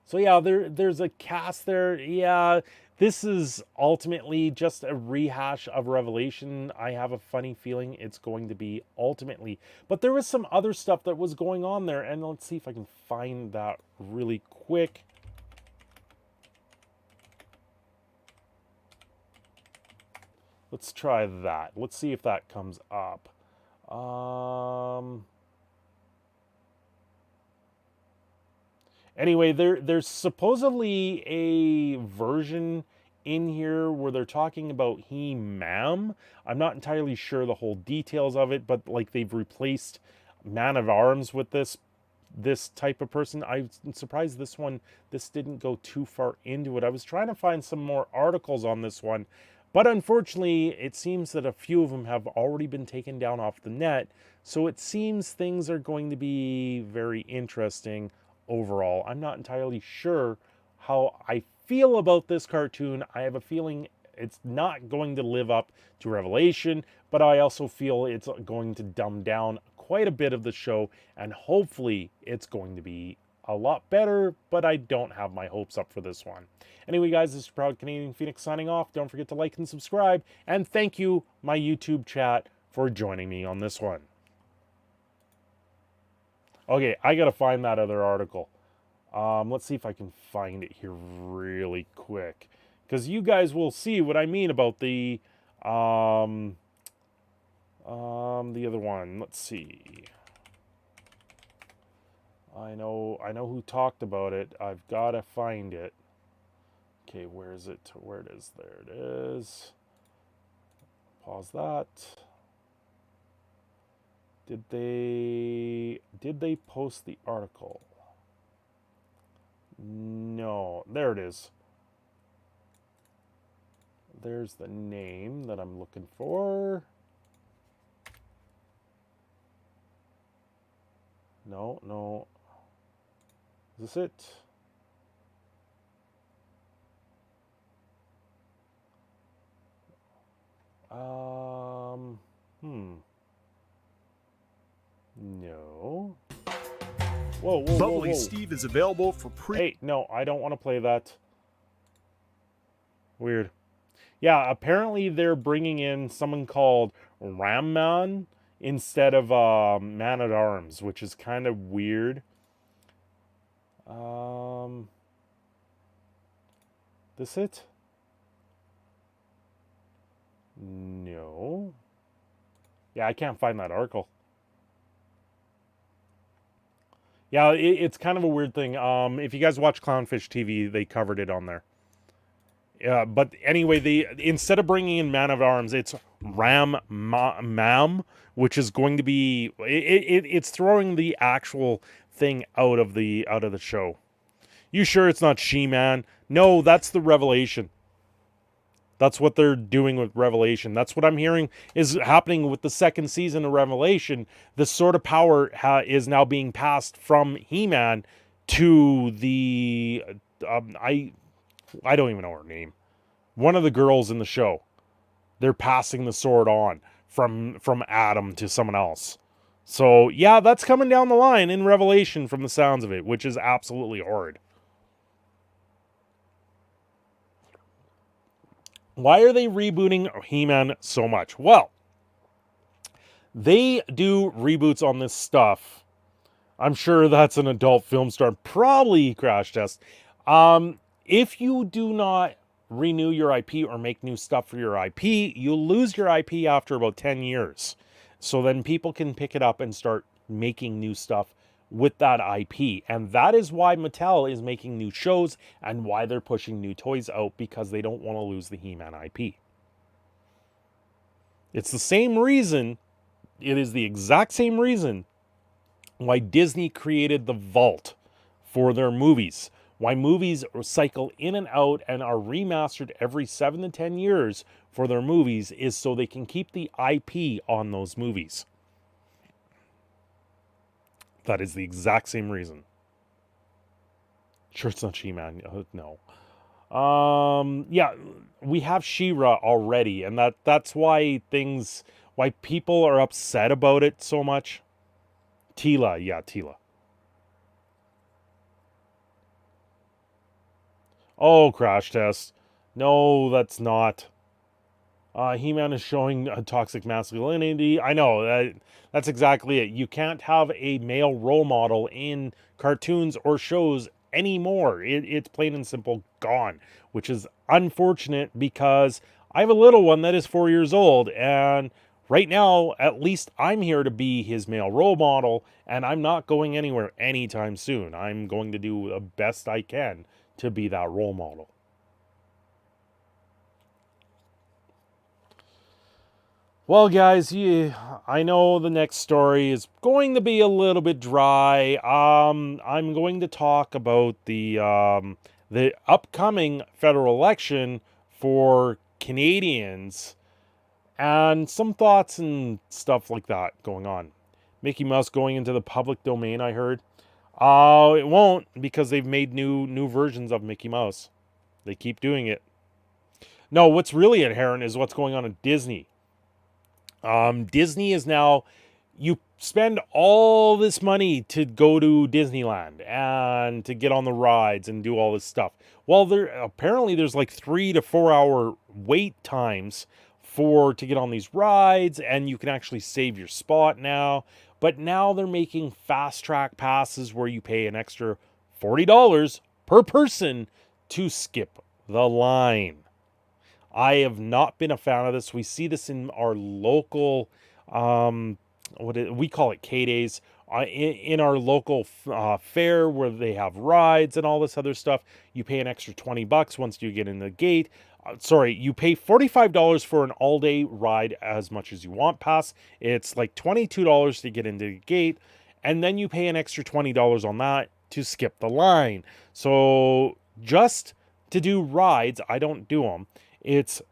S1: So yeah, there's a cast there. Yeah, this is ultimately just a rehash of Revelation. I have a funny feeling it's going to be ultimately. But there was some other stuff that was going on there, and let's see if I can find that really quick. Let's try that. Let's see if that comes up. Anyway, there's supposedly a version in here where they're talking about He-Man. I'm not entirely sure the whole details of it, but like they've replaced Man-of-Arms with this type of person. I'm surprised this didn't go too far into it. I was trying to find some more articles on this one, but unfortunately, it seems that a few of them have already been taken down off the net. So it seems things are going to be very interesting overall. I'm not entirely sure how I feel about this cartoon. I have a feeling it's not going to live up to Revelation, but I also feel it's going to dumb down quite a bit of the show, and hopefully it's going to be a lot better, but I don't have my hopes up for this one. Anyway, guys, this is Proud Canadian Phoenix signing off. Don't forget to like and subscribe, and thank you, my YouTube chat, for joining me on this one. Okay, I gotta find that other article. Let's see if I can find it here really quick, because you guys will see what I mean about the The other one, let's see. I know who talked about it. I've got to find it. Okay, where is it? Where it is? There it is. Pause that. Did they post the article? No. There it is. There's the name that I'm looking for. No. Is this it? No. Whoa.
S2: Bubbly Steve is available for
S1: Hey, no, I don't want to play that. Weird. Yeah, apparently they're bringing in someone called Ramman instead of Man-at-Arms, which is kind of weird. This it? No. Yeah, I can't find that article. Yeah, it's kind of a weird thing. If you guys watch Clownfish TV, they covered it on there. Yeah, but anyway, instead of bringing in Man-at-Arms, it's Mam, which is going to be it's throwing the actual thing out of the show. You sure it's not She-Man? No, that's the Revelation. That's what they're doing with Revelation. That's what I'm hearing is happening with the second season of Revelation. The Sword of Power is now being passed from He-Man to the I don't even know her name. One of the girls in the show. They're passing the sword on from Adam to someone else. So yeah, that's coming down the line in Revelation from the sounds of it, which is absolutely horrid. Why are they rebooting He-Man so much? Well, they do reboots on this stuff. I'm sure that's an adult film star, probably Crash Test. If you do not renew your IP or make new stuff for your IP, you'll lose your IP after about 10 years. So then people can pick it up and start making new stuff with that IP. And that is why Mattel is making new shows and why they're pushing new toys out, because they don't want to lose the He-Man IP. It's the same reason, it is the exact same reason why Disney created the vault for their movies. Why movies cycle in and out and are remastered every 7 to 10 years for their movies is so they can keep the IP on those movies. That is the exact same reason. Sure, it's not She-Man. No. Yeah, we have She-Ra already, and that's why people are upset about it so much. Tila. Oh, Crash Test. No, that's not. He-Man is showing a toxic masculinity. I know, that's exactly it. You can't have a male role model in cartoons or shows anymore. It's plain and simple gone, which is unfortunate because I have a little one that is 4 years old, and right now, at least I'm here to be his male role model, and I'm not going anywhere anytime soon. I'm going to do the best I can to be that role model. Well, guys, I know the next story is going to be a little bit dry. I'm going to talk about the upcoming federal election for Canadians and some thoughts and stuff like that going on. Mickey Mouse going into the public domain, I heard. It won't, because they've made new versions of Mickey Mouse. They keep doing it. No, what's really inherent is what's going on at Disney. Disney is now, you spend all this money to go to Disneyland and to get on the rides and do all this stuff. Well, apparently there's like 3 to 4 hour wait times to get on these rides, and you can actually save your spot now. But now they're making fast track passes where you pay an extra $40 per person to skip the line. I have not been a fan of this. We see this in our local We call it K-Days. In our local fair where they have rides and all this other stuff, you pay an extra $20 once you get in the gate. Sorry, you pay $45 for an all-day ride as much as you want pass. It's like $22 to get into the gate, and then you pay an extra $20 on that to skip the line. So just to do rides, I don't do them. It's,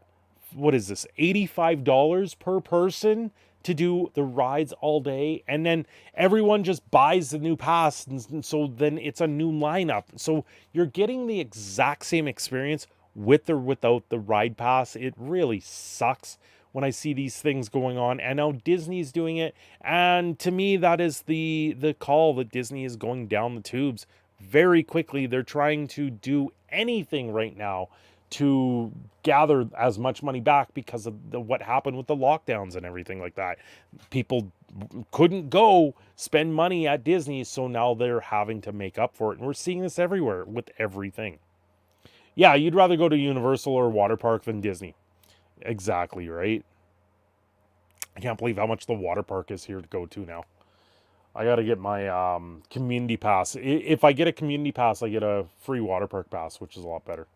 S1: what is this, $85 per person to do the rides all day, and then everyone just buys the new pass, and so then it's a new lineup. So you're getting the exact same experience with or without the ride pass. It really sucks when I see these things going on, and now Disney's doing it, and to me that is the call that Disney is going down the tubes very quickly. They're trying to do anything right now to gather as much money back because of what happened with the lockdowns and everything like that. People couldn't go spend money at Disney, so now they're having to make up for it. And we're seeing this everywhere with everything. Yeah, you'd rather go to Universal or water park than Disney. Exactly, right? I can't believe how much the water park is here to go to now. I got to get my community pass. If I get a community pass, I get a free water park pass, which is a lot better.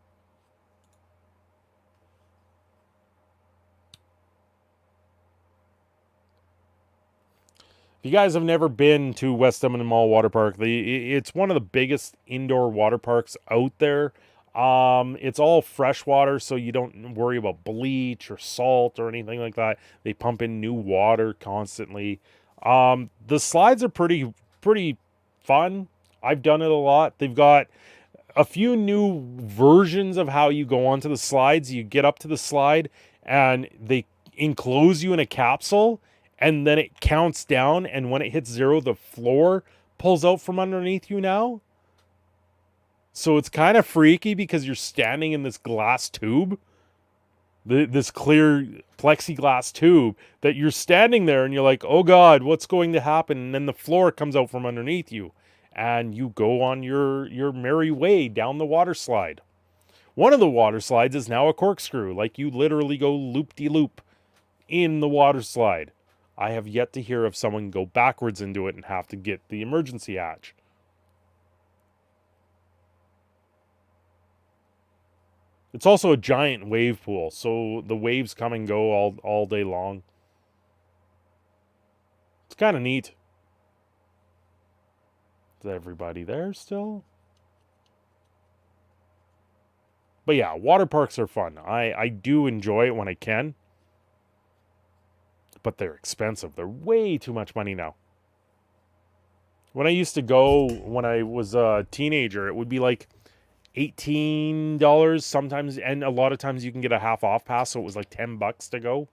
S1: If you guys have never been to West Edmonton Mall Water Park, it's one of the biggest indoor water parks out there. It's all fresh water, so you don't worry about bleach or salt or anything like that. They pump in new water constantly. The slides are pretty fun. I've done it a lot. They've got a few new versions of how you go onto the slides. You get up to the slide and they enclose you in a capsule, and then it counts down, and when it hits 0, the floor pulls out from underneath you now. So it's kind of freaky because you're standing in this glass tube, this clear plexiglass tube, that you're standing there and you're like, oh God, what's going to happen? And then the floor comes out from underneath you and you go on your merry way down the water slide. One of the water slides is now a corkscrew. Like, you literally go loop-de-loop in the water slide. I have yet to hear of someone go backwards into it and have to get the emergency hatch. It's also a giant wave pool, so the waves come and go all day long. It's kind of neat. Is everybody there still? But yeah, water parks are fun. I do enjoy it when I can. But they're expensive. They're way too much money now. When I used to go when I was a teenager, it would be like $18 sometimes, and a lot of times you can get a half off pass, so it was like $10 to go.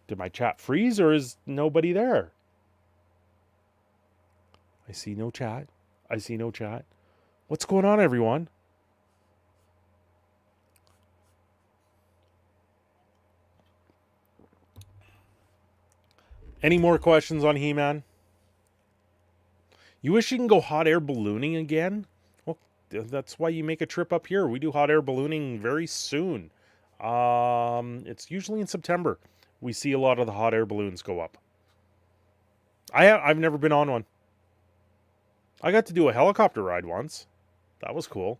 S1: Did my chat freeze, or is nobody there? I see no chat. I see no chat. What's going on, everyone? Any more questions on He-Man? You wish you can go hot air ballooning again? Well, that's why you make a trip up here. We do hot air ballooning very soon. It's usually in September. We see a lot of the hot air balloons go up. I've never been on one. I got to do a helicopter ride once. That was cool.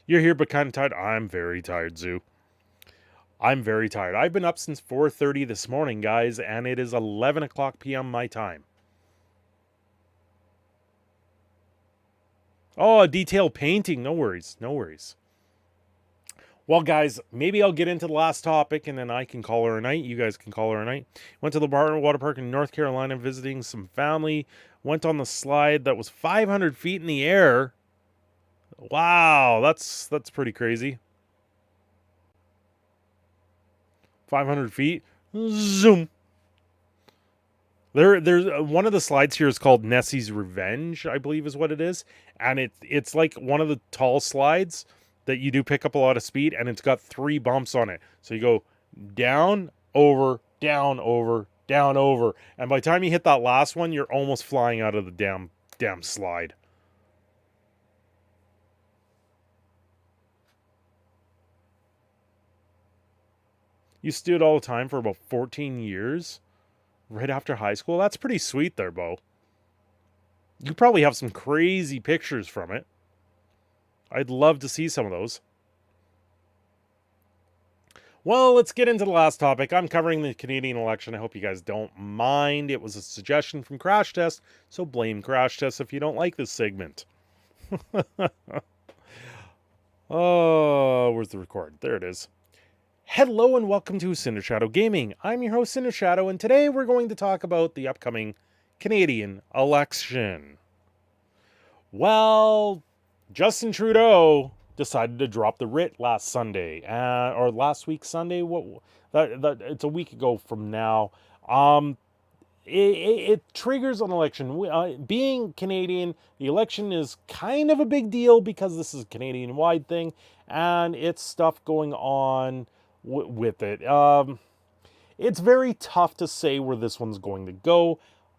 S1: You're here but kind of tired. I'm very tired, Zoo. I'm very tired. I've been up since 4:30 this morning, guys, and it is 11 o'clock p.m. my time. Oh, a detailed painting. No worries. No worries. Well, guys, maybe I'll get into the last topic, and then I can call her a night. You guys can call her a night. Went to the water park in North Carolina visiting some family. Went on the slide that was 500 feet in the air. Wow, that's pretty crazy. 500 feet. Zoom. There's one of the slides here is called Nessie's Revenge, I believe is what it is. And it's like one of the tall slides that you do pick up a lot of speed, and it's got 3 bumps on it. So you go down, over, down, over, down, over. And by the time you hit that last one, you're almost flying out of the damn slide. You stood all the time for about 14 years right after high school. That's pretty sweet there, Bo. You probably have some crazy pictures from it. I'd love to see some of those. Well, let's get into the last topic. I'm covering the Canadian election. I hope you guys don't mind. It was a suggestion from Crash Test, so blame Crash Test if you don't like this segment. Oh, where's the record? There it is. Hello and welcome to Cindershadow Gaming. I'm your host, Cindershadow, and today we're going to talk about the upcoming Canadian election. Well, Justin Trudeau decided to drop the writ last Sunday, or last week Sunday. It's a week ago from now. It triggers an election. Being Canadian, the election is kind of a big deal because this is a Canadian-wide thing, and it's stuff going on with it. It's very tough to say where this one's going to go.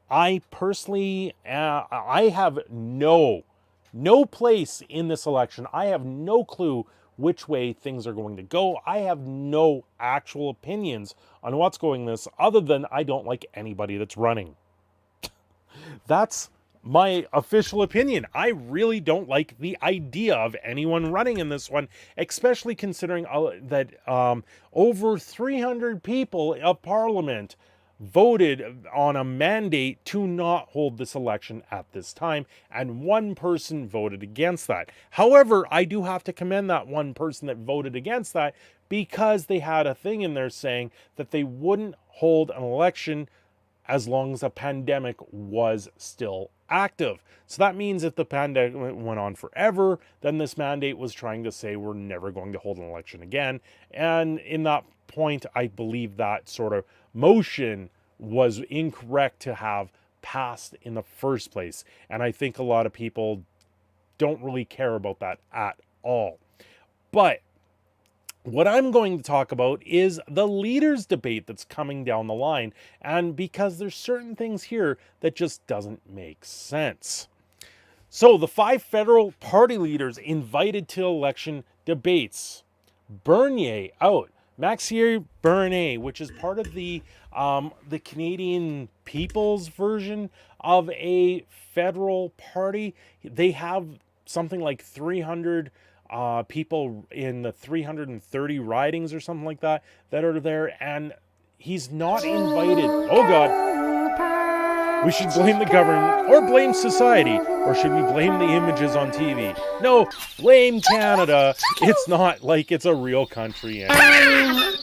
S1: I personally, I have no place in this election. I have no clue which way things are going to go. I have no actual opinions on what's going this, other than I don't like anybody that's running. That's my official opinion. I really don't like the idea of anyone running in this one, especially considering that over 300 people of Parliament voted on a mandate to not hold this election at this time, and one person voted against that. However, I do have to commend that one person that voted against that, because they had a thing in there saying that they wouldn't hold an election as long as the pandemic was still active. So that means if the pandemic went on forever, then this mandate was trying to say we're never going to hold an election again. And in that point, I believe that sort of motion was incorrect to have passed in the first place. And I think a lot of people don't really care about that at all. But what I'm going to talk about is the leaders debate that's coming down the line, and because there's certain things here that just doesn't make sense. So the 5 federal party leaders invited to election debates. Bernier out. Msi Geforce, which is part of the Canadian People's version of a federal party. They have something like 300 people in the 330 ridings or something like that are there, and he's not invited. Oh God. We should blame the government or blame society, or should we blame the images on TV? No, blame Canada. It's not like it's a real country anymore.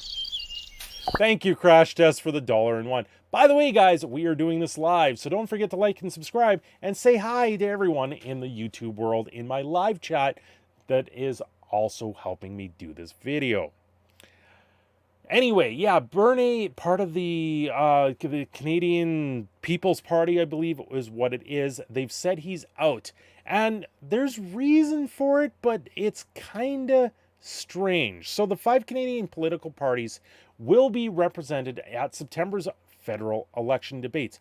S1: Thank you, Crash Test, for the $1. By the way, guys, we are doing this live, so don't forget to like and subscribe and say hi to everyone in the YouTube world in my live chat that is also helping me do this video. Anyway, yeah, Bernie, part of the Canadian People's Party, I believe is what it is. They've said he's out. And there's reason for it, but it's kind of strange. So the 5 Canadian political parties will be represented at September's federal election debates.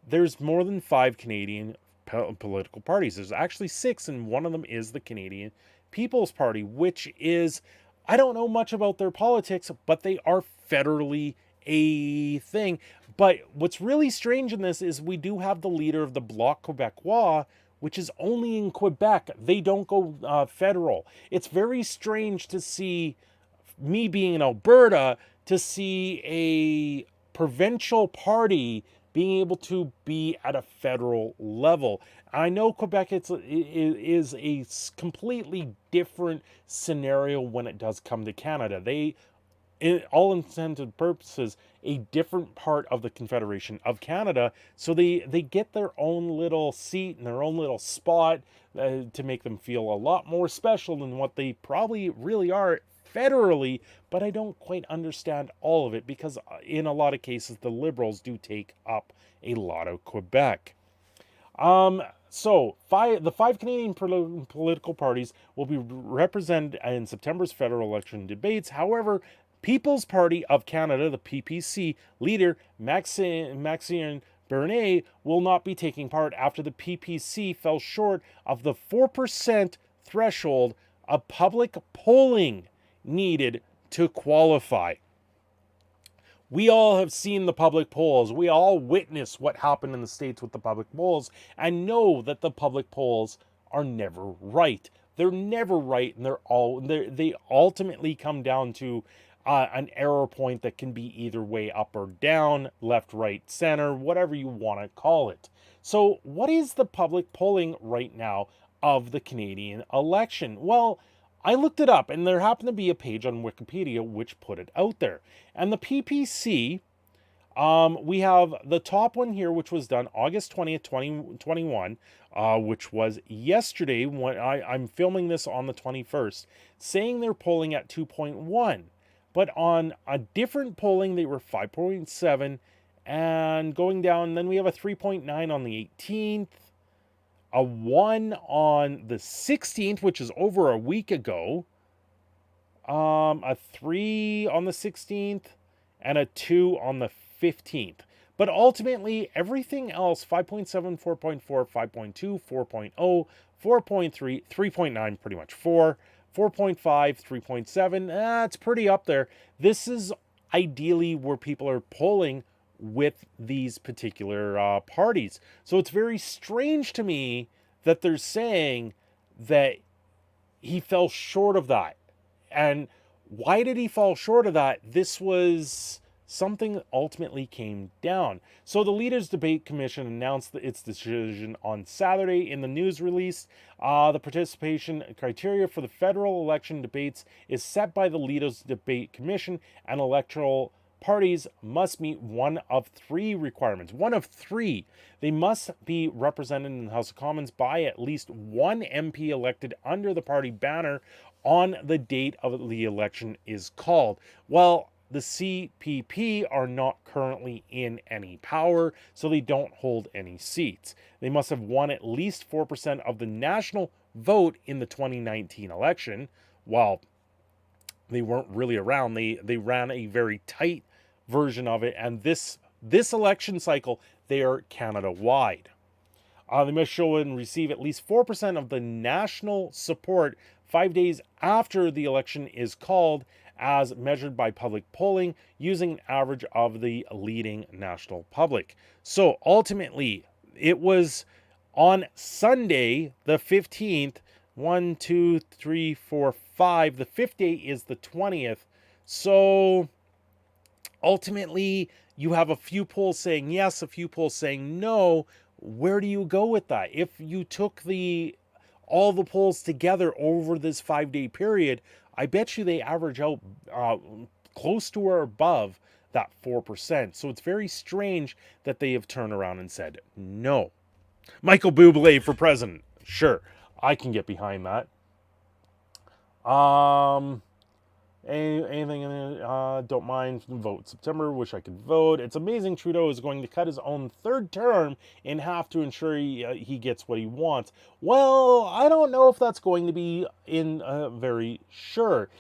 S1: There's more than 5 Canadian political parties. There's actually 6, and one of them is the Canadian People's Party, which is, I don't know much about their politics, but they are federally a thing. But what's really strange in this is we do have the leader of the Bloc Québécois, which is only in Quebec. They don't go federal. It's very strange to see, me being in Alberta, to see a provincial party being able to be at a federal level. I know Quebec is a completely different scenario when it does come to Canada. They, in all intents and purposes, a different part of the Confederation of Canada. So they get their own little seat and their own little spot to make them feel a lot more special than what they probably really are federally. But I don't quite understand all of it, because in a lot of cases the Liberals do take up a lot of Quebec. So the 5 Canadian political parties will be represented in September's federal election debates. However, People's Party of Canada, the PPC, leader Msi Geforce will not be taking part after the PPC fell short of the 4% threshold of public polling needed to qualify. We all have seen the public polls. We all witness what happened in the States with the public polls and know that the public polls are never right. They're never right, and they ultimately come down to an error point that can be either way up or down, left, right, center, whatever you want to call it. So, what is the public polling right now of the Canadian election? Well, I looked it up, and there happened to be a page on Wikipedia which put it out there. And the PPC, we have the top one here, which was done August 20th, 2021, which was yesterday when I'm filming this on the 21st, saying they're polling at 2.1. But on a different polling, they were 5.7 and going down. Then we have a 3.9 on the 18th, a 1 on the 16th, which is over a week ago, a 3 on the 16th, and a 2 on the 15th. But ultimately, everything else, 5.7, 4.4, 5.2, 4.0, 4.3, 3.9, pretty much 4, 4.5, 3.7, that's pretty up there. This is ideally where people are polling with these particular parties. So it's very strange to me that they're saying that he fell short of that. And why did he fall short of that? This was something that ultimately came down. So the Leaders Debate Commission announced its decision on Saturday in the news release. The participation criteria for the federal election debates is set by the Leaders Debate Commission, and electoral parties must meet one of 3 requirements. One of 3. They must be represented in the House of Commons by at least one MP elected under the party banner on the date of the election is called. Well, the CPP are not currently in any power, so they don't hold any seats. They must have won at least 4% of the national vote in the 2019 election. Well, they weren't really around. They ran a very tight version of it, and this election cycle, they are Canada-wide. They must show and receive at least 4% of the national support 5 days after the election is called, as measured by public polling, using an average of the leading national public. So ultimately, it was on Sunday, the 15th, 1, 2, 3, 4, 5. The 5th day is the 20th. So ultimately, you have a few polls saying yes, a few polls saying no. Where do you go with that? If you took all the polls together over this 5-day period, I bet you they average out close to or above that 4%. So it's very strange that they have turned around and said no. Michael Bublé for president. Sure, I can get behind that. Anything in it, don't mind, vote September, wish I could vote. It's amazing Trudeau is going to cut his own 3rd term in half to ensure he gets what he wants. Well, I don't know if that's going to be very sure.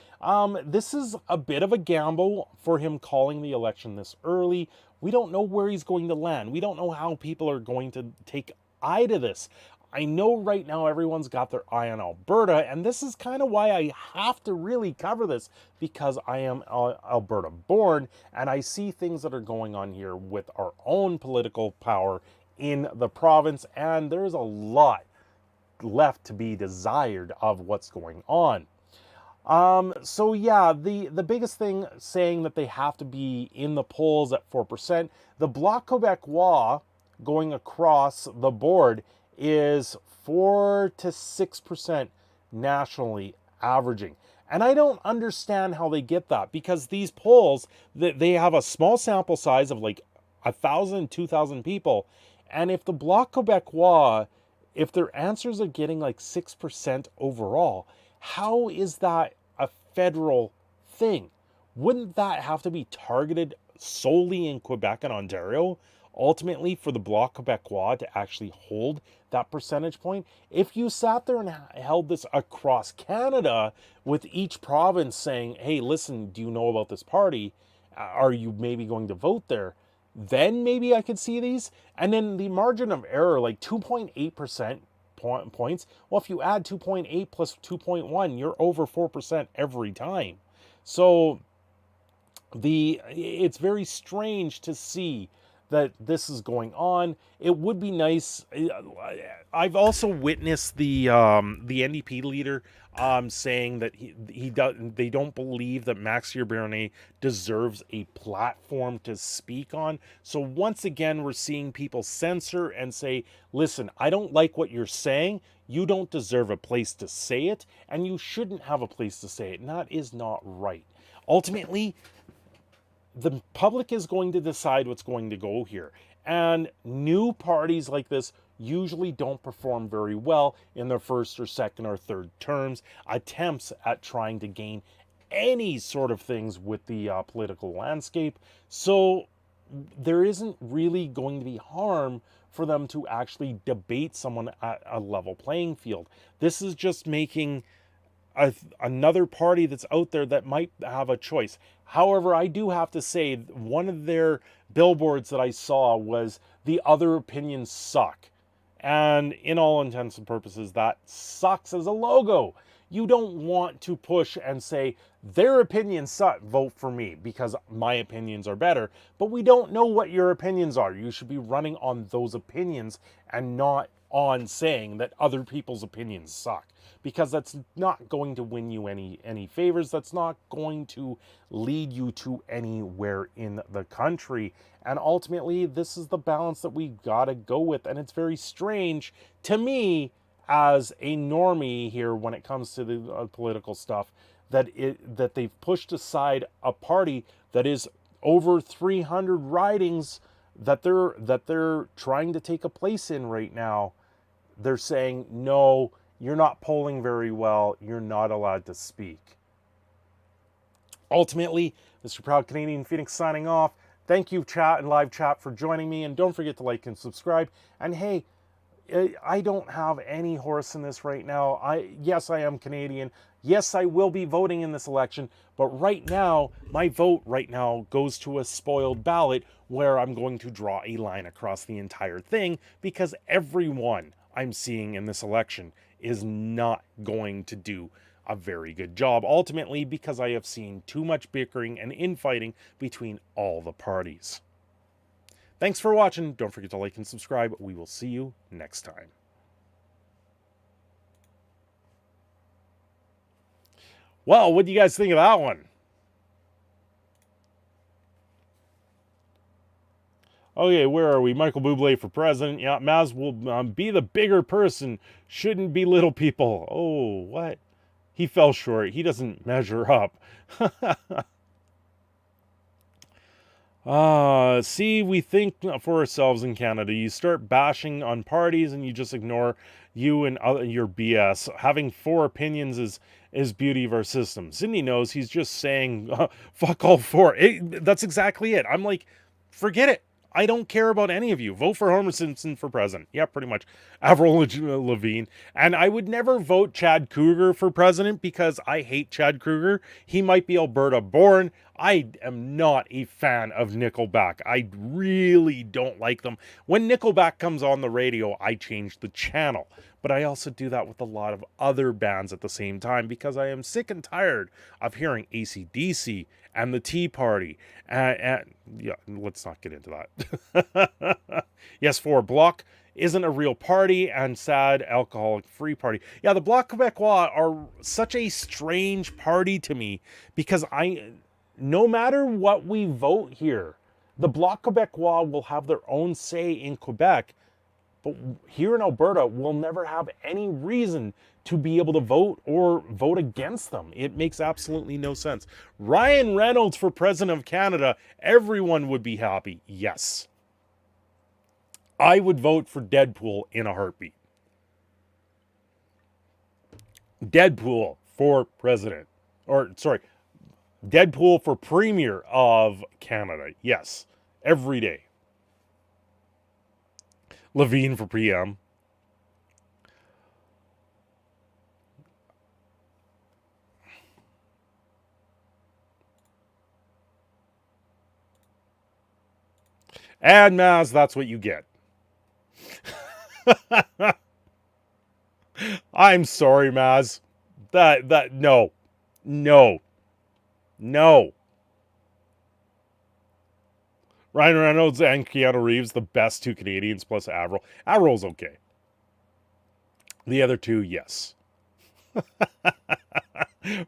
S1: This is a bit of a gamble for him calling the election this early. We don't know where he's going to land. We don't know how people are going to take eye to this. I know right now everyone's got their eye on Alberta, and this is kind of why I have to really cover this, because I am Alberta born, and I see things that are going on here with our own political power in the province, and there's a lot left to be desired of what's going on. So yeah, the biggest thing saying that they have to be in the polls at 4%, the Bloc Québécois going across the board is 4 to 6% nationally averaging. And I don't understand how they get that, because these polls, they have a small sample size of like 1,000, 2,000 people. And if the Bloc Québécois, if their answers are getting like 6% overall, how is that a federal thing? Wouldn't that have to be targeted solely in Quebec and Ontario, ultimately for the Bloc Québécois to actually hold that percentage point? If you sat there and held this across Canada with each province saying, hey, listen, do you know about this party? Are you maybe going to vote there? Then maybe I could see these. And then the margin of error, like 2.8% points. Well, if you add 2.8 plus 2.1, you're over 4% every time. So it's very strange to see that this is going on. It would be nice. I've also witnessed the NDP leader saying that they don't believe that Maxi Bernier deserves a platform to speak on. So once again, we're seeing people censor and say, listen, I don't like what you're saying. You don't deserve a place to say it, and you shouldn't have a place to say it. And that is not right. Ultimately, the public is going to decide what's going to go here. And new parties like this usually don't perform very well in their first or second or third terms. Attempts at trying to gain any sort of things with the political landscape. So there isn't really going to be harm for them to actually debate someone at a level playing field. This is just making another party that's out there that might have a choice. However, I do have to say, one of their billboards that I saw was "the other opinions suck." And in all intents and purposes, that sucks as a logo. You don't want to push and say, their opinions suck, vote for me because my opinions are better. But we don't know what your opinions are. You should be running on those opinions and not on saying that other people's opinions suck, because that's not going to win you any favors. That's not going to lead you to anywhere in the country. And ultimately, this is the balance that we gotta go with. And it's very strange to me as a normie here when it comes to the political stuff that they've pushed aside a party that is over 300 ridings that they're trying to take a place in right now. They're saying, no, you're not polling very well. You're not allowed to speak. Ultimately, Mr. Proud Canadian Phoenix signing off. Thank you, chat and live chat, for joining me. And don't forget to like and subscribe. And hey, I don't have any horse in this right now. Yes, I am Canadian. Yes, I will be voting in this election. But right now, my vote right now goes to a spoiled ballot where I'm going to draw a line across the entire thing, because everyone I'm seeing in this election is not going to do a very good job, ultimately, because I have seen too much bickering and infighting between all the parties. Thanks for watching. Don't forget to like and subscribe. We will see you next time. Well, what do you guys think of that one? Okay, where are we? Michael Bublé for president. Yeah, Maz will be the bigger person. Shouldn't be little people. Oh, what? He fell short. He doesn't measure up. See, we think for ourselves in Canada. You start bashing on parties and you just ignore you and your BS. Having four opinions is beauty of our system. Cindy knows. He's just saying, fuck all four. That's exactly it. I'm like, forget it. I don't care about any of you. Vote for Homer Simpson for president. Yeah, pretty much. Avril Lavigne. And I would never vote Chad Kruger for president because I hate Chad Kruger. He might be Alberta born. I am not a fan of Nickelback. I really don't like them. When Nickelback comes on the radio, I change the channel. But I also do that with a lot of other bands at the same time because I am sick and tired of hearing AC/DC and the Tea Party. Yeah, let's not get into that. Yes, for Bloc isn't a real party and sad alcoholic-free party. Yeah, the Bloc Québécois are such a strange party to me because no matter what we vote here, the Bloc Québécois will have their own say in Quebec. But here in Alberta, we'll never have any reason to be able to vote or vote against them. It makes absolutely no sense. Ryan Reynolds for President of Canada, everyone would be happy. Yes. I would vote for Deadpool in a heartbeat. Deadpool for president. Or, sorry, Deadpool for Premier of Canada. Yes. Every day. Levine for PM. And Maz, that's what you get. I'm sorry, Maz. No. Ryan Reynolds and Keanu Reeves, the best two Canadians, plus Avril. Avril's okay. The other two, yes.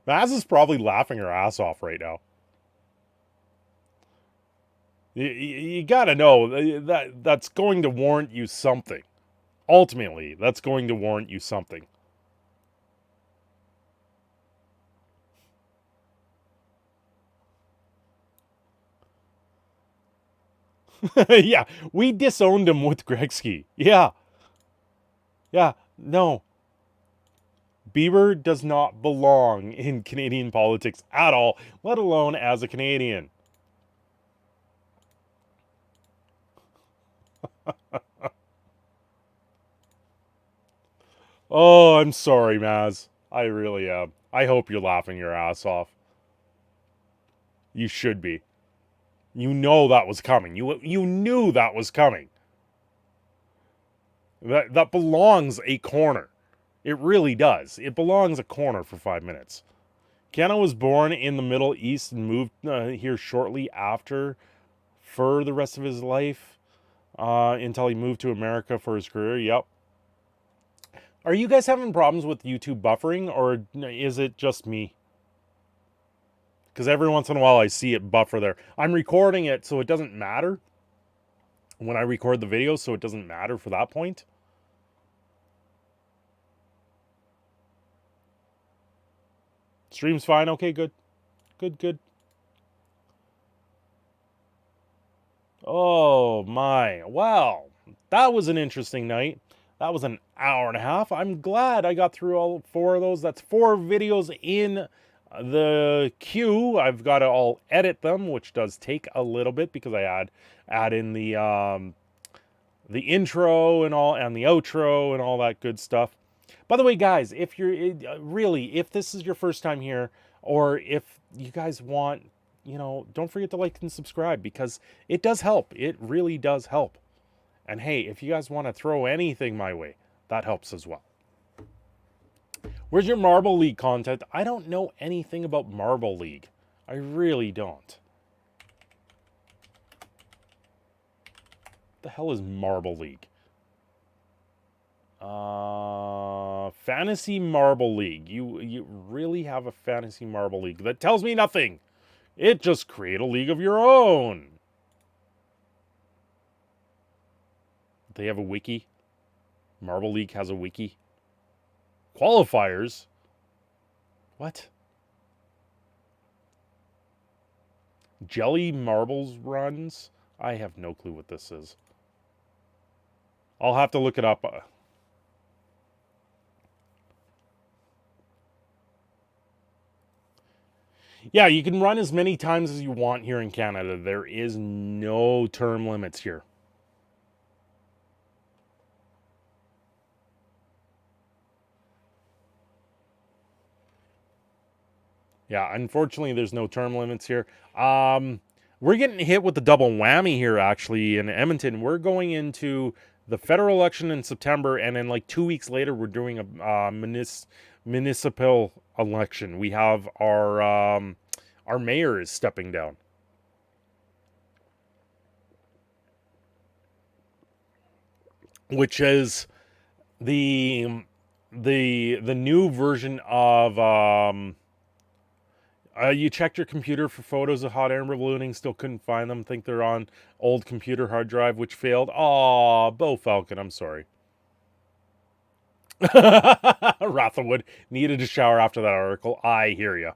S1: Maz is probably laughing her ass off right now. You gotta know that's going to warrant you something. Ultimately, that's going to warrant you something. Yeah, we disowned him with Gretzky. Yeah. Yeah, no. Bieber does not belong in Canadian politics at all, let alone as a Canadian. Oh, I'm sorry, Maz. I really am. I hope you're laughing your ass off. You should be. You know that was coming. You knew that was coming. That belongs a corner. It really does. It belongs a corner for 5 minutes. Keanu was born in the Middle East and moved here shortly after for the rest of his life until he moved to America for his career. Yep. Are you guys having problems with YouTube buffering, or is it just me? Because every once in a while I see it buffer there. I'm recording it so it doesn't matter when I record the video, so it doesn't matter for that point. Stream's fine. Okay, good. Good. Oh, my. Wow. That was an interesting night. That was an hour and a half. I'm glad I got through all 4 of those. That's 4 videos in the queue. I've got to all edit them, which does take a little bit because I add in the intro and all, and the outro and all that good stuff. By the way, guys, if you're if this is your first time here, or if you guys want, don't forget to like and subscribe, because it does help. It really does help. And hey, if you guys want to throw anything my way, that helps as well. Where's your Marble League content? I don't know anything about Marble League. I really don't. What the hell is Marble League? Fantasy Marble League. You really have a Fantasy Marble League? That tells me nothing. It just create a league of your own. They have a wiki. Marble League has a wiki. Qualifiers? What? Jelly Marbles runs? I have no clue what this is. I'll have to look it up. Yeah, you can run as many times as you want here in Canada. There is no term limits here. Yeah, unfortunately, there's no term limits here. We're getting hit with the double whammy here, actually, in Edmonton. We're going into the federal election in September, and then like 2 weeks later, we're doing a municipal election. We have our mayor is stepping down. Which is the new version of you checked your computer for photos of hot air ballooning, still couldn't find them. Think they're on old computer hard drive, which failed. Aw, Bo Falcon, I'm sorry. Rathawood needed a shower after that article. I hear you.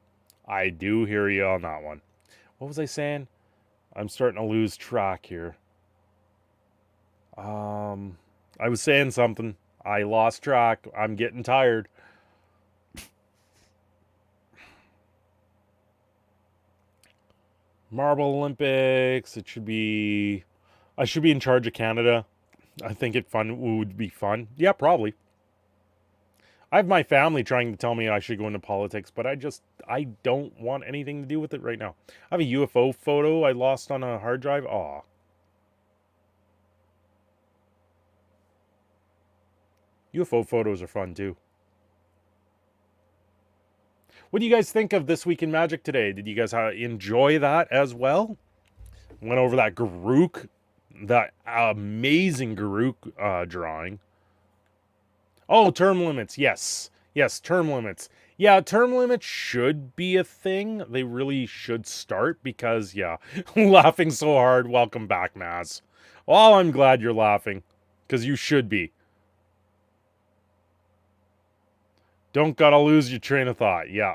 S1: I do hear you on that one. What was I saying? I'm starting to lose track here. I was saying something. I lost track. I'm getting tired. Marble Olympics. It should be... I should be in charge of Canada. I think it would be fun. Yeah, probably. I have my family trying to tell me I should go into politics, but I don't want anything to do with it right now. I have a UFO photo I lost on a hard drive. Aw. UFO photos are fun too. What do you guys think of This Week in Magic today? Did you guys enjoy that as well? Went over that Garuk, that amazing Garuk drawing. Oh, term limits. Yes. Yes, term limits. Yeah, term limits should be a thing. They really should start because, yeah, laughing so hard. Welcome back, Maz. Well, I'm glad you're laughing because you should be. Don't gotta lose your train of thought. Yeah.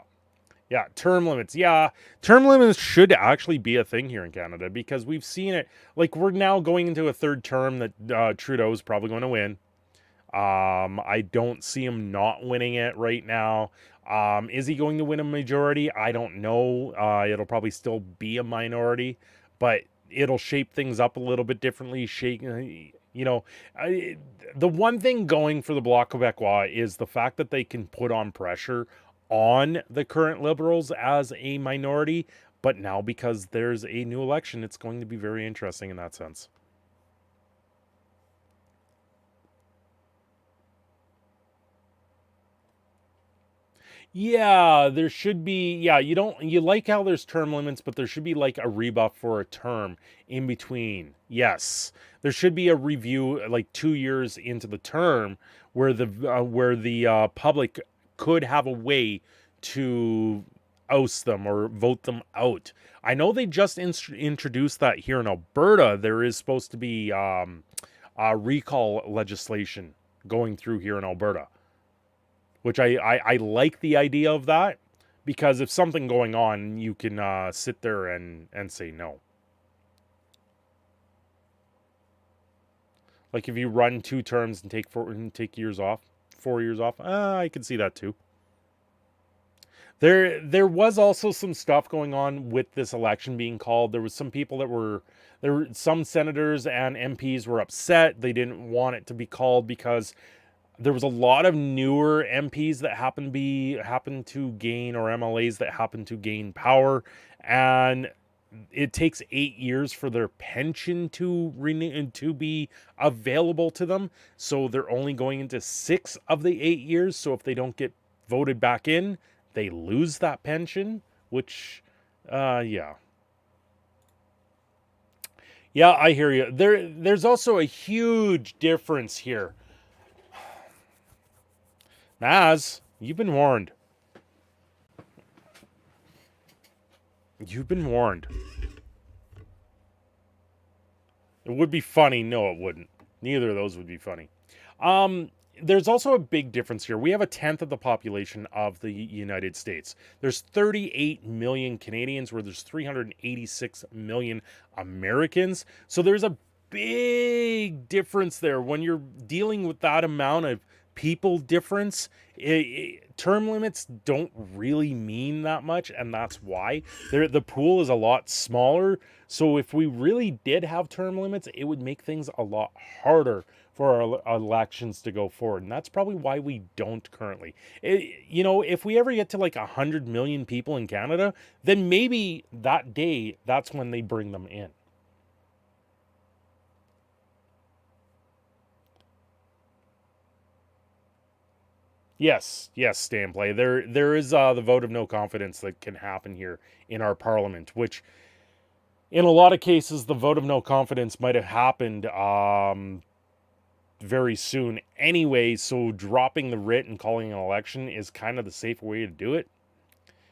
S1: Yeah, term limits. Yeah, term limits should actually be a thing here in Canada because we've seen it. Like, we're now going into a third term that Trudeau's probably going to win. I don't see him not winning it right now. Is he going to win a majority? I don't know. It'll probably still be a minority, but it'll shape things up a little bit differently. The one thing going for the Bloc Québécois is the fact that they can put on pressure on the current Liberals as a minority, but now because there's a new election, it's going to be very interesting in that sense. Yeah, there should be. Yeah, you like how there's term limits, but there should be like a rebuff for a term in between. Yes, there should be a review like 2 years into the term where the public could have a way to oust them or vote them out. I know they just introduced that here in Alberta. There is supposed to be recall legislation going through here in Alberta, which I like the idea of that, because if something going on, you can sit there and say no. Like if you run 2 terms and take years off, 4 years off, I can see that too. There was also some stuff going on with this election being called. There was some people that were some senators and MPs were upset. They didn't want it to be called because there was a lot of newer MPs that happened to gain, or MLAs that happened to gain power, and it takes 8 years for their pension to be available to them. So they're only going into 6 of the 8 years. So if they don't get voted back in, they lose that pension, which, yeah. Yeah, I hear you. There's also a huge difference here. Maz, you've been warned. You've been warned. It would be funny. No, it wouldn't. Neither of those would be funny. There's also a big difference here. We have 1/10 of the population of the United States. There's 38 million Canadians, where there's 386 million Americans. So there's a big difference there. When you're dealing with that amount of people difference, term limits don't really mean that much, and that's why the pool is a lot smaller. So if we really did have term limits, it would make things a lot harder for our elections to go forward, and that's probably why we don't currently. If we ever get to like 100 million people in Canada, then maybe that day, that's when they bring them in. Yes, stay and play. There is the vote of no confidence that can happen here in our parliament, which in a lot of cases, the vote of no confidence might have happened very soon anyway, so dropping the writ and calling an election is kind of the safer way to do it.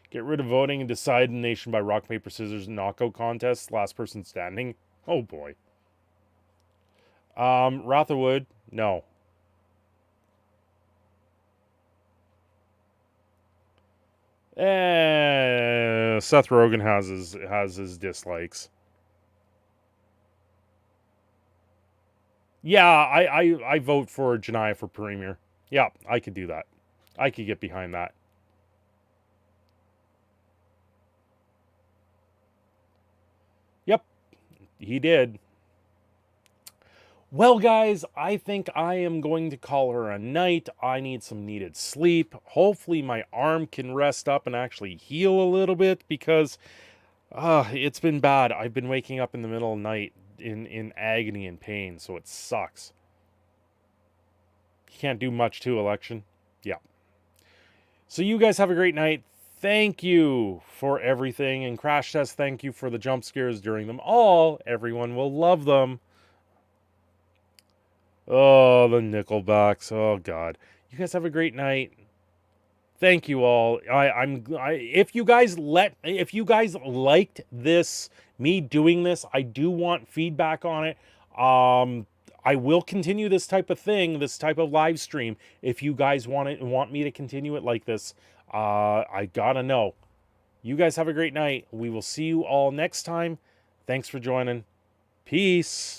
S1: Get rid of voting and decide the nation by rock, paper, scissors, knockout contest, last person standing. Oh boy. Rotherwood, no. Seth Rogen has his dislikes. Yeah, I vote for Janiyah for premier. Yeah, I could do that. I could get behind that. Yep, he did. Well, guys, I think I am going to call her a night. I need some needed sleep. Hopefully my arm can rest up and actually heal a little bit, because it's been bad. I've been waking up in the middle of the night in agony and pain, so it sucks. You can't do much to election. Yeah. So you guys have a great night. thank you for everything. And Crash Test, thank you for the jump scares during them all. Everyone will love them. Oh, the Nickelbacks. Oh, God. You guys have a great night. Thank you all. If you guys liked this, me doing this, I do want feedback on it. I will continue this type of thing, this type of live stream. If you guys want me to continue it like this, I gotta know. You guys have a great night. We will see you all next time. Thanks for joining. Peace.